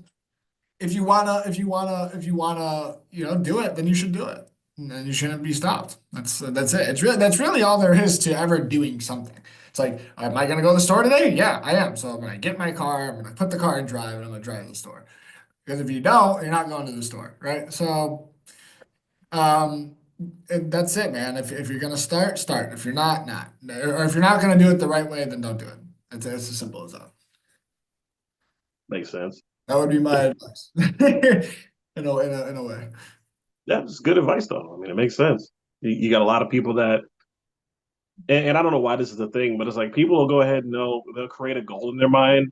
if you wanna, do it, then you should do it. And then you shouldn't be stopped. That's it. That's really all there is to ever doing something. It's like, am I gonna go to the store today? Yeah, I am. So I'm gonna get my car, I'm gonna put the car in drive, and I'm gonna drive to the store. Because if you don't, you're not going to the store, right? So um and that's it, man. If you're gonna start, start. If you're not, not. Or if you're not gonna do it the right way, then don't do it. It's as simple as that. Makes sense. That would be my advice. In a way. Yeah, it's good advice though. I mean, it makes sense. You got a lot of people that, and I don't know why this is a thing, but it's like people will go ahead and they'll create a goal in their mind,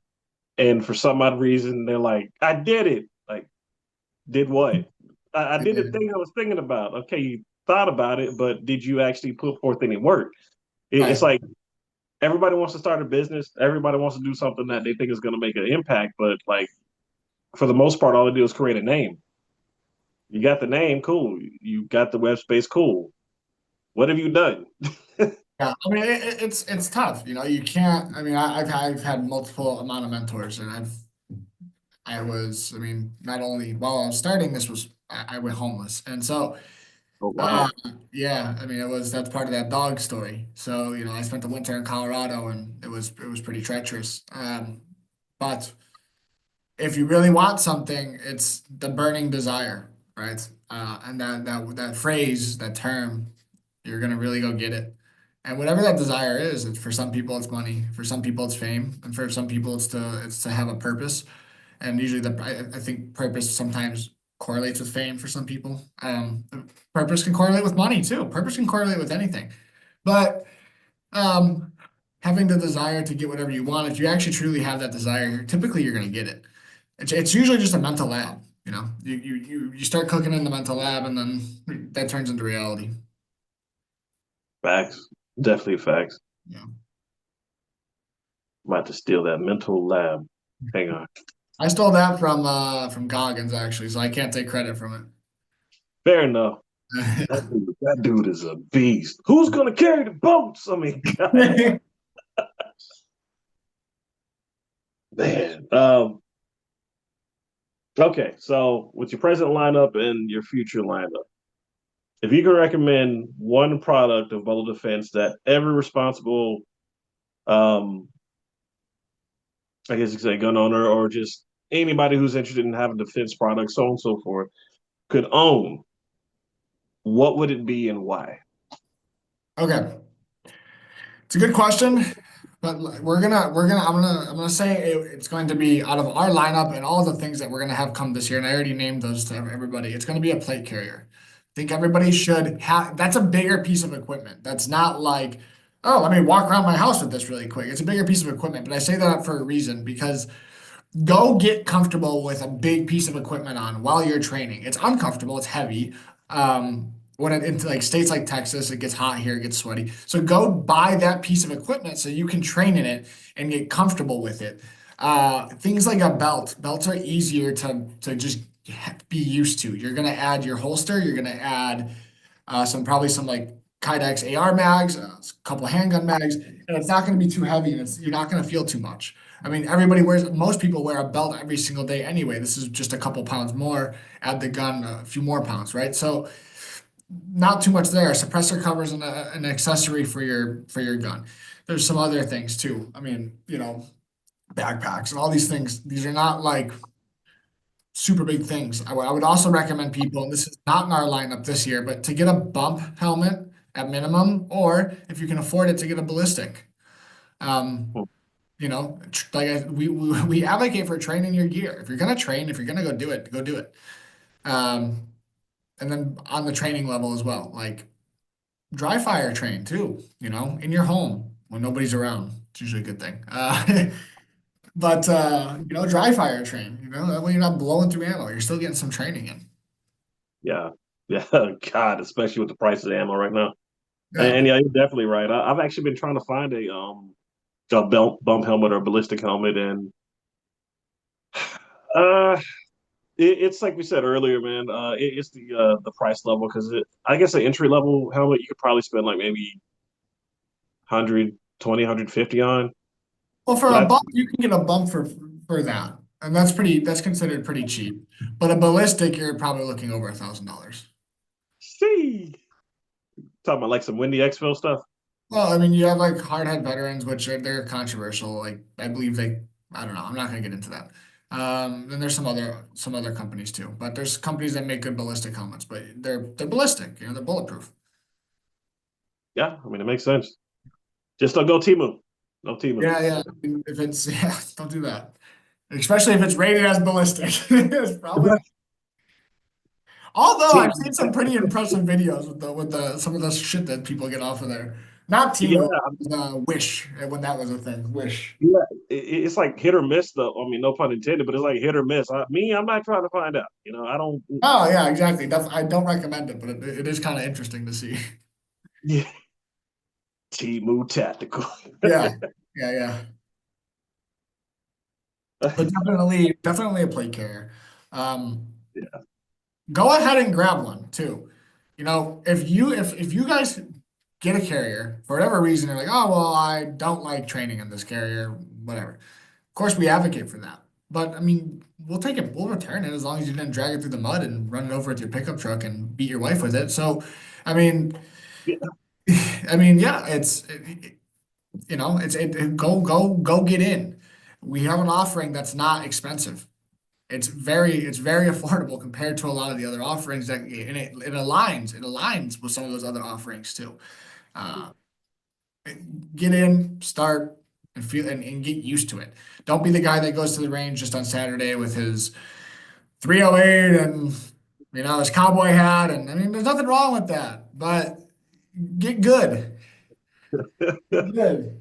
and for some odd reason they're like, "I did it." Like, did what? I did the thing I was thinking about. Okay, you thought about it, but did you actually put forth any work? It's Right. like everybody wants to start a business. Everybody wants to do something that they think is going to make an impact, but like for the most part, all they do is create a name. You got the name, cool. You got the web space, cool. What have you done? Yeah, I mean it's tough. You can't. I mean, I've had multiple amount of mentors, and I mean, not only while I was starting this was I went homeless, and so Oh uh, wow. yeah, I mean that's part of that dog story. So I spent the winter in Colorado, and it was pretty treacherous. But if you really want something, it's the burning desire, right? And that phrase, that term, you're gonna really go get it. And whatever that desire is, for some people it's money, for some people it's fame, and for some people it's to have a purpose. And usually I think purpose sometimes correlates with fame for some people. Purpose can correlate with money too. Purpose can correlate with anything. But um, having the desire to get whatever you want, if you actually truly have that desire, typically you're going to get it. It's usually just a mental lab. You start cooking in the mental lab, and then that turns into reality. Facts. Definitely facts. Yeah. I'm about to steal that mental lab. Hang on. I stole that from Goggins actually, so I can't take credit from Fair enough. it. That dude is a beast. Who's gonna carry the boats? I mean, God, man. Okay, so with your present lineup and your future lineup, if you could recommend one product of Bolo Defense that every responsible, um, I guess you could say gun owner or just anybody who's interested in having defense products, so on and so forth, could own, what would it be and why? Okay. It's a good question, but I'm gonna say it's going to be out of our lineup and all the things that we're gonna have come this year, and I already named those to everybody. It's gonna be a plate carrier. I think everybody should have. That's a bigger piece of equipment. That's not like, oh, let me walk around my house with this really quick. It's a bigger piece of equipment, but I say that for a reason because go get comfortable with a big piece of equipment on while you're training. It's uncomfortable, it's heavy. When into like states like Texas, it gets hot here, it gets sweaty. So go buy that piece of equipment so you can train in it and get comfortable with it. Things like a belt. Belts are easier to just be used to. You're gonna add your holster, you're gonna add probably some like Kydex AR mags, a couple of handgun mags, and it's not going to be too heavy, and you're not going to feel too much. I mean, most people wear a belt every single day anyway. This is just a couple pounds more. Add the gun, a few more pounds, right? So not too much there. Suppressor covers an accessory for your gun. There's some other things too. I mean, backpacks and all these things. These are not like super big things. I would also recommend people, and this is not in our lineup this year, but to get a bump helmet at minimum, or if you can afford it, to get a ballistic. Um, we advocate for training your gear. If you're gonna train, if you're gonna go do it, go do it. Um, and then on the training level as well, like dry fire train too, in your home. when nobody's around. It's usually a good thing. But dry fire train. That way you're not blowing through ammo. You're still getting some training in. Yeah, yeah. God, especially with the price of ammo right now. Yeah. And yeah, you're definitely right. I've actually been trying to find a bump helmet or ballistic helmet, and uh, it's like we said earlier, man. It's the price level because I guess an entry level helmet you could probably spend like maybe 120, 150 on. Well, for But a I bump, you can get a bump for that, and that's considered pretty cheap. But a ballistic, you're probably looking over $1,000. see talking about like some Windy Exfil stuff. Well, I mean, you have like hardhead veterans, which they're controversial. Like I believe I don't know. I'm not gonna get into that. Then there's some other companies too, but there's companies that make good ballistic helmets, but they're ballistic. They're bulletproof. Yeah, I mean it makes sense. Just don't go Timu. No Timu. Yeah, yeah. If it's yeah, don't do that. Especially if it's rated as ballistic. It's probably. Although I've Timu. seen some pretty impressive videos with the some of the shit that people get off of there. Not Yeah, Timu, Wish when that was a thing. Wish. yeah. It's like hit or miss though. I mean, no pun intended, but it's like hit or miss. I'm not trying to find out. I don't. Oh yeah, exactly. I don't recommend it, but it is kind of interesting to see. Yeah, Timu tactical. Yeah, yeah, yeah. But definitely a plate carrier. Um, Yeah. Go ahead and grab one too. If you guys get a carrier for whatever reason, you're like, oh well, I don't like training in this carrier, whatever. Of course, we advocate for that. But I mean, we'll take it, we'll return it as long as you didn't drag it through the mud and run it over with your pickup truck and beat your wife with it. So, I mean, Yeah. yeah, go get in. We have an offering that's not expensive. It's very affordable compared to a lot of the other offerings and it aligns with some of those other offerings too. Uh, get in, start, and feel and get used to it. Don't be the guy that goes to the range just on Saturday with his 308 and his cowboy hat. And I mean, there's nothing wrong with that, but get good. Get good.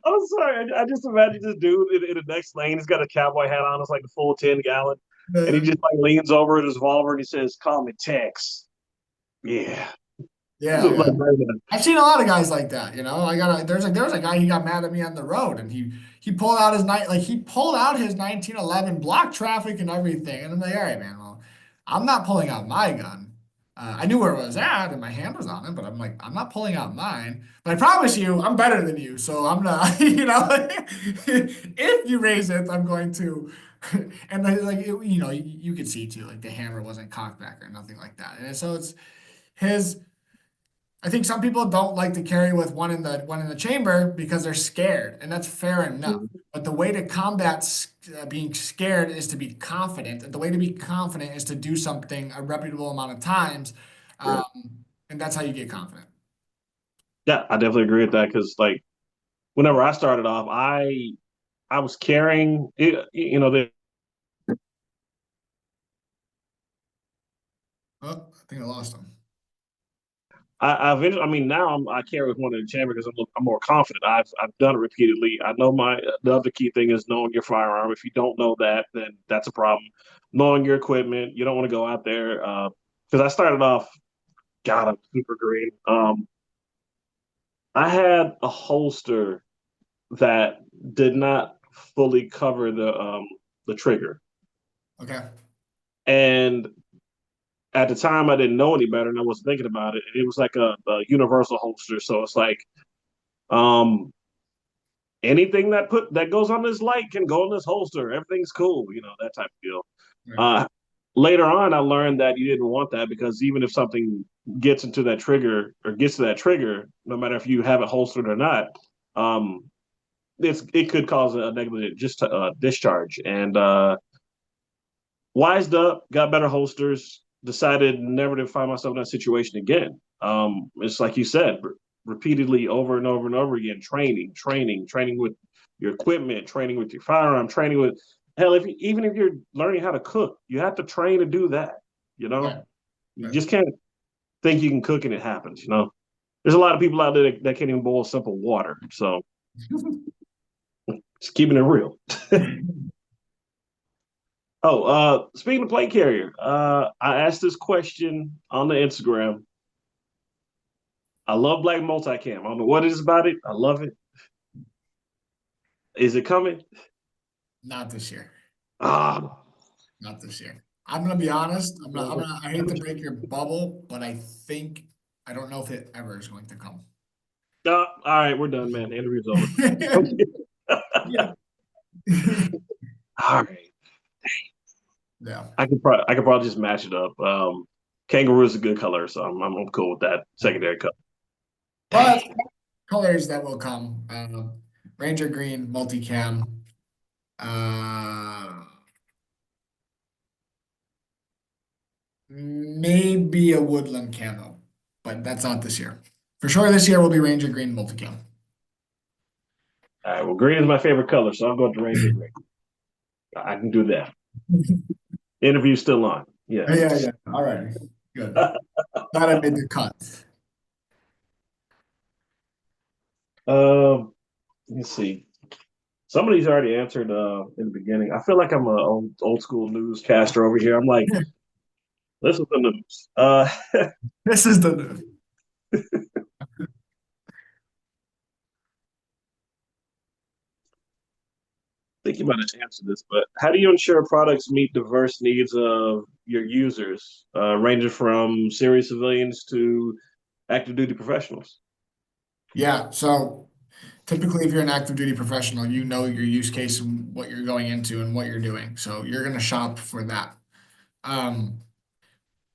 I'm sorry. I just imagine this dude in the next lane. He's got a cowboy hat on. It's like the full 10-gallon. And he Uh, just like leans over at his revolver and he says, "Call me Tex." Yeah. yeah, Like, yeah. I've seen a lot of guys like that. There's a guy, he got mad at me on the road and he pulled out he pulled out his 1911, blocked traffic and everything. And I'm like, all right, man, well, I'm not pulling out my gun. I knew where it was at and my hand was on it, but I'm like, I'm not pulling out mine. But I promise you, I'm better than you. So I'm not, if you raise it, I'm going to. And you could see too, like the hammer wasn't cocked back or nothing like that. And so it's his. I think some people don't like to carry with one in the chamber because they're scared, and that's fair enough. But the way to combat being scared is to be confident, and the way to be confident is to do something a reputable amount of times, um, and that's how you get confident. yeah, I definitely agree with that because like whenever I started off, I was carrying it, the Oh, I think I lost them. I mean now I carry with one in the chamber because I'm more confident. I've done it repeatedly. I know the other key thing is knowing your firearm. If you don't know that, then that's a problem. Knowing your equipment, you don't want to go out there because I started off. God, I'm super green. I had a holster that did not fully cover the trigger, Okay. and at the time I didn't know any better, and I wasn't thinking about it. It was like a universal holster, so it's like um anything that goes on this light can go in this holster. Everything's cool, that type of deal. Right. Uh, Later on, I learned that you didn't want that because even if something gets into that trigger or gets to that trigger, no matter if you have it holstered or not, um, it could cause a negligent just discharge. And wised up, got better holsters, decided never to find myself in that situation again. It's like you said, repeatedly over and over and over again, training with your equipment, training with your firearm, training with hell. Even if you're learning how to cook, you have to train to do that. Yeah. You Right. just can't think you can cook and it happens. there's a lot of people out there that can't even boil simple water. So just keeping it real. Oh, speaking of plate carrier, I asked this question on the Instagram. I love black multicam. I don't know what it is about it. I love it. Is it coming? Not this year. Ah, Not this year. I'm gonna be honest. I hate to break your bubble, but I don't know if it ever is going to come. all right, we're done, man. The interview's over. Yeah. All right, Yeah. I could probably just match it up. Kangaroo is a good color, so I'm cool with that secondary color. But colors that will come. Ranger green, multicam. Uh, Maybe a woodland camo, but that's not this year. For sure, this year will be Ranger green multicam. All right, well, green is my favorite color, so I'll go to Ranger green. I can do that. Interview's still on. Yeah. Yeah, yeah. All right. Good. Glad I made the cut. Um, let's see. Somebody's already answered in the beginning. I feel like I'm a old school newscaster over here. I'm like, this is the news. This is the think you might have answered this, but how do you ensure products meet diverse needs of your users, ranging from serious civilians to active duty professionals? Yeah. So typically, if you're an active duty professional, you know your use case and what you're going into and what you're doing. So you're going to shop for that. Um,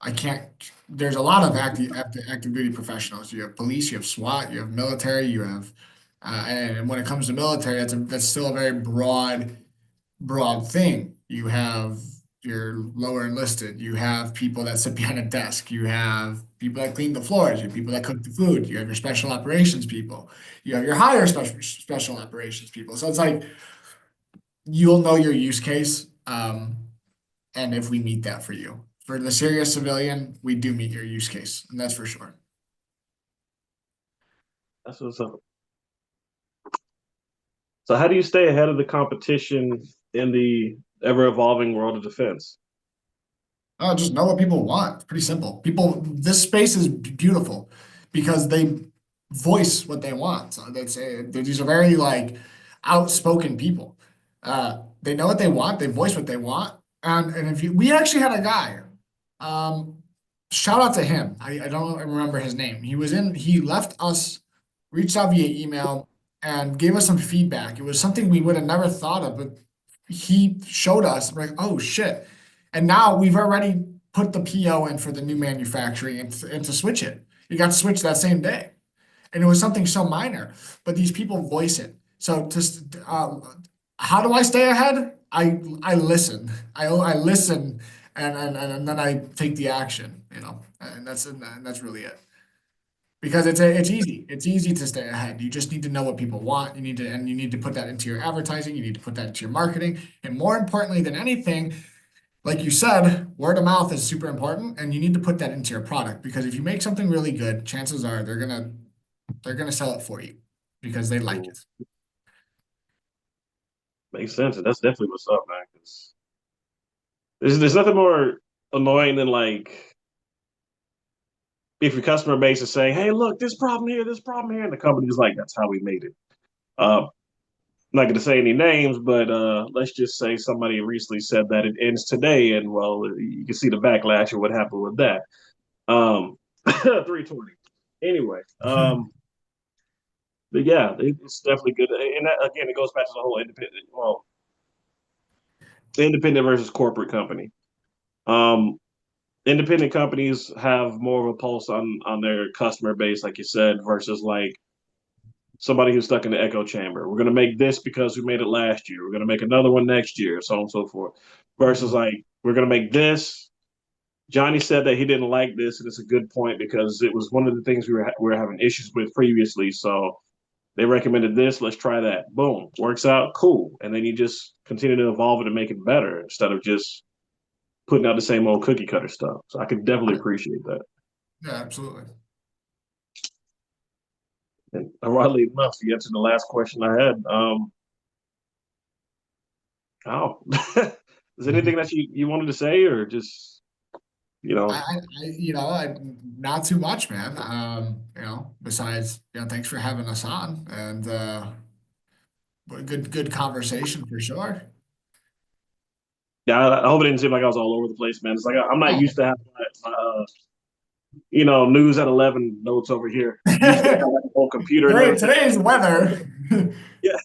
I can't, there's a lot of active duty professionals. You have police, you have SWAT, you have military, you have, and when it comes to military, that's still a very broad thing. You have your lower enlisted, you have people that sit behind a desk, you have people that clean the floors, you have people that cook the food, you have your special operations people, you have your higher special operations people. So it's like you'll know your use case, and if we meet that for you. For the serious civilian, we do meet your use case, and that's for sure. That's what's up. So, how do you stay ahead of the competition in the ever evolving world of defense? Just know what people want. It's pretty simple. This space is beautiful because they voice what they want. So they say these are very like outspoken people. They know what they want. They voice what they want. And if you, we actually had a guy. Um, Shout out to him. I don't remember his name. He left us, reached out via email and gave us some feedback. It was something we would have never thought of, but he showed us, we're like, oh shit. And now we've already put the PO in for the new manufacturing and to switch it. You got to switch that same day. And it was something so minor, but these people voice it. So how do I stay ahead? I listen. I listen and then I take the action, and that's really it. Because it's easy. It's easy to stay ahead. You just need to know what people want. You need to put that into your advertising. You need to put that into your marketing. And more importantly than anything, like you said, word of mouth is super important, and you need to put that into your product because if you make something really good, chances are they're gonna sell it for you because they like Mm, it. makes sense, and that's definitely what's up, man. 'Cause there's nothing more annoying than like if your customer base is saying, "Hey, look, this problem here," and the company's like, "That's how we made it." I'm not going to say any names, but let's just say somebody recently said that it ends today, and well, you can see the backlash of what happened with that. 320. Anyway, but yeah, it's definitely good, and that, again, it goes back to the whole independent, well, independent versus corporate company. Um, Independent companies have more of a pulse on their customer base, like you said, versus like somebody who's stuck in the echo chamber. We're going to make this because we made it last year. We're going to make another one next year, so on and so forth. Versus like we're going to make this. Johnny said that he didn't like this, and it's a good point because it was one of the things we were having issues with previously. So they recommended this. Let's try that. Boom, works out. Cool. And then you just continue to evolve it and make it better instead of just putting out the same old cookie cutter stuff. So I could definitely appreciate that. Yeah, absolutely. And ironically enough, you answered the last question I had. Oh, is there anything that you wanted to say, or just you know? Not too much, man. Besides, thanks for having us on, and good conversation for sure. Yeah, I hope it didn't seem like I was all over the place, man. It's like I'm not used to having news at 11 notes over here. Usually I have like a whole computer and everything. Today's weather. Yeah,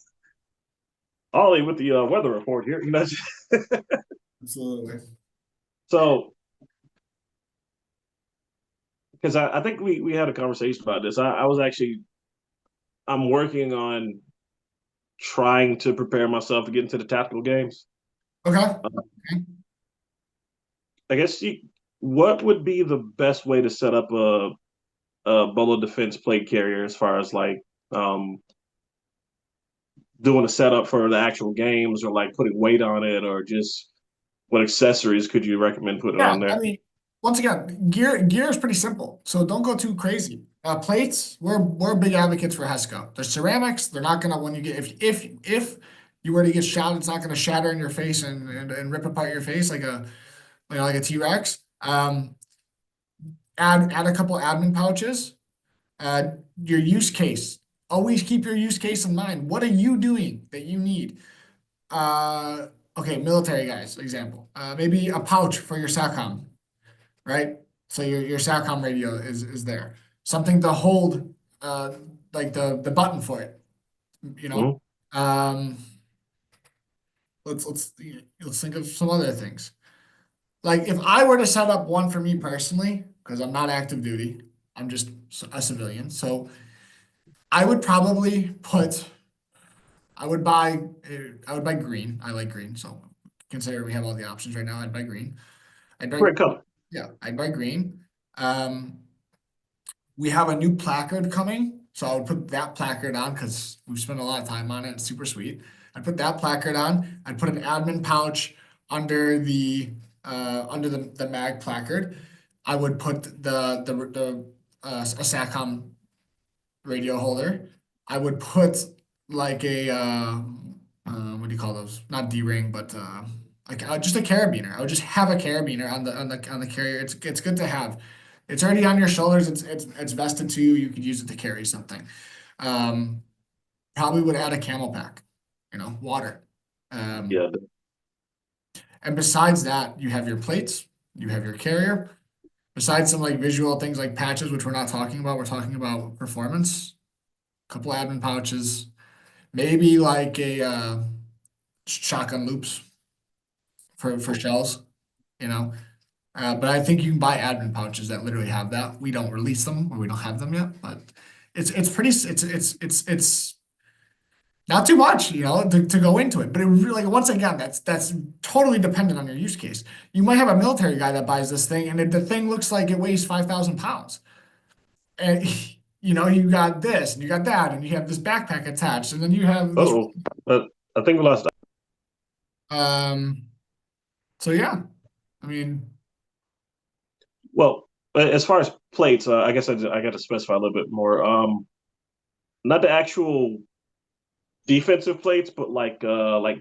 Ollie with the weather report here. Absolutely. So because I think we had a conversation about this. I was actually I'm working on trying to prepare myself to get into the tactical games. Okay. I guess what would be the best way to set up a Bolo Defense plate carrier as far as like um, doing a setup for the actual games or like putting weight on it or just what accessories could you recommend putting Yeah, on there? I mean, once again, gear is pretty simple, so don't go too crazy. Plates, we're big advocates for Hesco. They're ceramics. They're not gonna when you get if you were to get shot, it's not gonna shatter in your face and rip apart your face like like a T-Rex. Add a couple admin pouches. Your use case. Always keep your use case in mind. What are you doing that you need? Uh, okay, military guys, example. Maybe a pouch for your SATCOM, right? So your SATCOM radio is there. Something to hold, like the button for it, you know. Mhm. Um, let's think of some other things. Like if I were to set up one for me personally, because I'm not active duty, I'm just a civilian. So I would probably put, I would buy green. I like green, so consider we have all the options right now. I'd buy green. I'd buy, Great color. yeah, I'd buy green. Um, we have a new placard coming, so I would put that placard on because we've spent a lot of time on it. It's super sweet. I'd put that placard on. I'd put an admin pouch under the mag placard. I would put a SATCOM radio holder. I would put like what do you call those? Not D-ring, but like just a carabiner. I would just have a carabiner on the carrier. It's good to have. It's already on your shoulders. It's vested to you. You could use it to carry something. Um, Probably would add a camel pack. Water. Um, Yeah, and besides that, you have your plates. You have your carrier. Besides some like visual things like patches, which we're not talking about, we're talking about performance. Couple admin pouches, maybe like a shotgun loops for shells, you know. But I think you can buy admin pouches that literally have that. We don't release them or we don't have them yet, but it's pretty it's not too much, to go into it. But it really, like once again, that's totally dependent on your use case. You might have a military guy that buys this thing and the thing looks like it weighs 5,000 pounds. And you got this and you got that, and you have this backpack attached, and then you have this. oh, but I think we lost. Um, so yeah, I mean, Well, as far as plates, I guess I got to specify a little bit more. Not the actual defensive plates, but like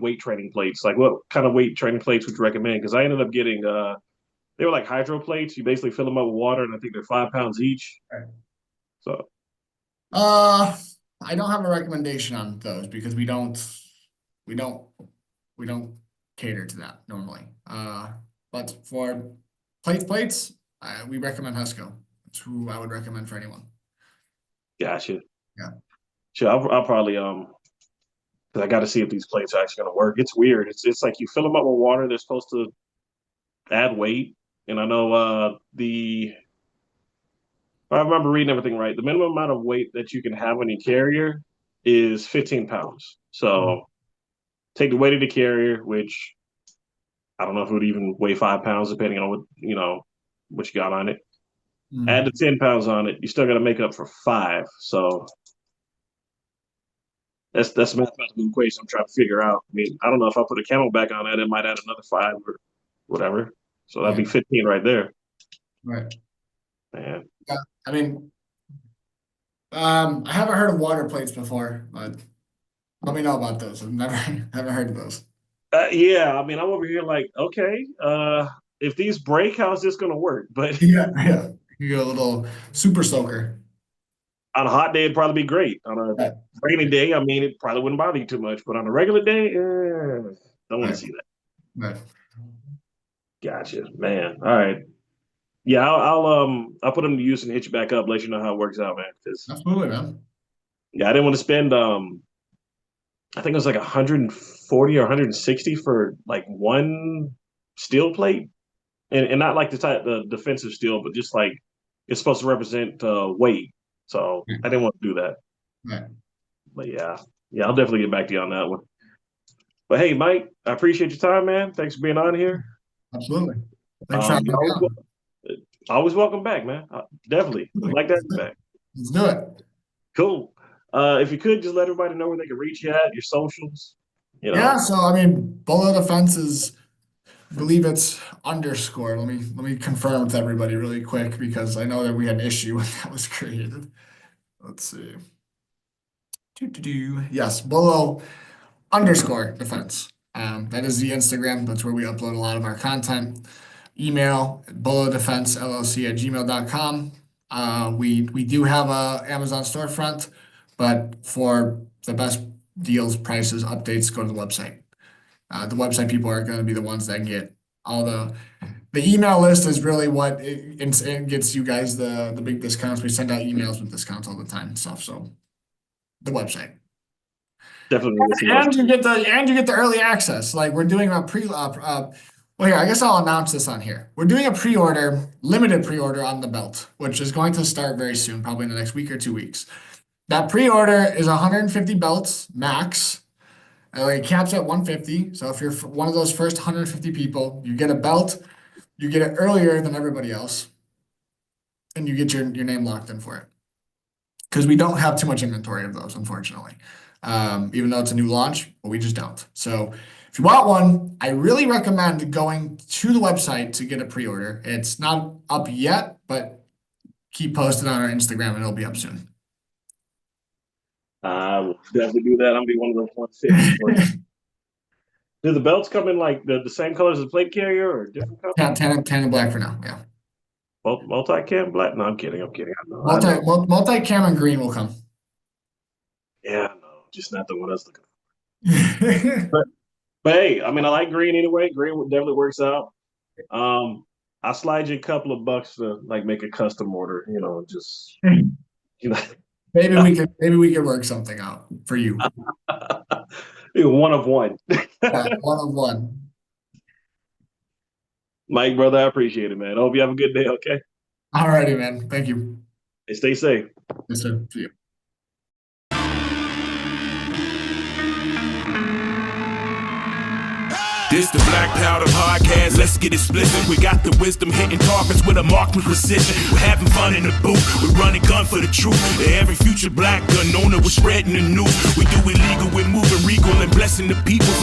weight training plates. Like what kind of weight training plates would you recommend? Because I ended up getting they were like hydro plates. You basically fill them up with water, and I think they're 5 pounds each. So uh, I don't have a recommendation on those because we don't, we don't cater to that normally. But for plates, we recommend Husco. That's who I would recommend for anyone. gotcha. Yeah. Sure, I'll probably because I got to see if these plates are actually going to work. It's weird. It's like you fill them up with water. They're supposed to add weight, and I know the I remember reading everything right. The minimum amount of weight that you can have on your carrier is 15 pounds. Mm. So take the weight of the carrier, which I don't know if it would even weigh 5 pounds, depending on what you got on it. Add Mm. the 10 pounds on it, you still got to make up for five. So that's a mathematical equation I'm trying to figure out. I mean, I don't know if I put a camelback on that, it might add another five or whatever. So that'd Yeah. be 15 right there. Right. Man, Yeah. I mean, I haven't heard of water plates before, but let me know about those. I've never haven't heard of those. Yeah, I mean, I'm over here like, okay, if these break, how's this gonna work? But Yeah, yeah. You get a little super soaker. on a hot day, it'd probably be great. On a Right, rainy day, I mean, it probably wouldn't bother you too much. But on a regular day, don't want to right, see that. right. Gotcha, man. All right. Yeah, I'll put them to use and hit you back up, let you know how it works out, man. Because Absolutely, man. yeah, I didn't want to spend I think it was like 140 or 160 for like one steel plate, and not like the defensive steel, but just like it's supposed to represent weight. So Right, I didn't want to do that. right. But yeah, I'll definitely get back to you on that one. But hey, Mike, I appreciate your time, man. Thanks for being on here. Absolutely. Thanks for having You're me on. always welcome back, man. Definitely like that back. Let's do it. Cool. If you could just let everybody know where they can reach you at, your socials, you Yeah, know. so I mean, Bolo Defense is, I believe it's underscore. Let me confirm with everybody really quick because I know that we had an issue when that was created. Let's see. Yes, Bolo underscore defense. That is the Instagram. That's where we upload a lot of our content. Email bolodefensellc@gmail.com. We do have a Amazon storefront, but for the best deals, prices, updates, go to the website. The website people are going to be the ones that get all the email list is really what it gets you guys the big discounts. We send out emails with discounts all the time and stuff. So the website. Definitely listen to us. And you get the early access. Like we're doing a well, here, I guess I'll announce this on here. We're doing a limited pre-order on the belt, which is going to start very soon, probably in the next week or 2 weeks. That pre-order is 150 belts max. It caps at 150. So if you're one of those first 150 people, you get a belt. You get it earlier than everybody else, and you get your name locked in for it. Because we don't have too much inventory of those, unfortunately. Even though it's a new launch, but we just don't. So if you want one, I really recommend going to the website to get a pre-order. It's not up yet, but keep posted on our Instagram and it'll be up soon. I will definitely do that. I'm gonna be one of those 150 for you. Do the belts come in like the same colors as the plate carrier or different colors? Tan and black for now. Yeah. Both multi-cam black? No, I'm kidding. I'm kidding. I know. Multi-cam and green will come. Yeah, no, just not the one I was looking for. But hey, I mean, I like green anyway. Green definitely works out. I'll slide you a couple of bucks to like make a custom order. Just you know, Maybe we could work something out for you. one of one. Yeah, one of one. Mike, brother, I appreciate it, man. I hope you have a good day. Okay, All righty, man. Thank you. hey, stay safe. Yes, sir. See you. This the Black Powder Podcast, let's get it split. We got the wisdom hitting targets with a marksman precision. We're having fun in the booth, we're running gun for the truth. Every future black gun owner, we're spreading the news. We do illegal, we're moving regal and blessing the people.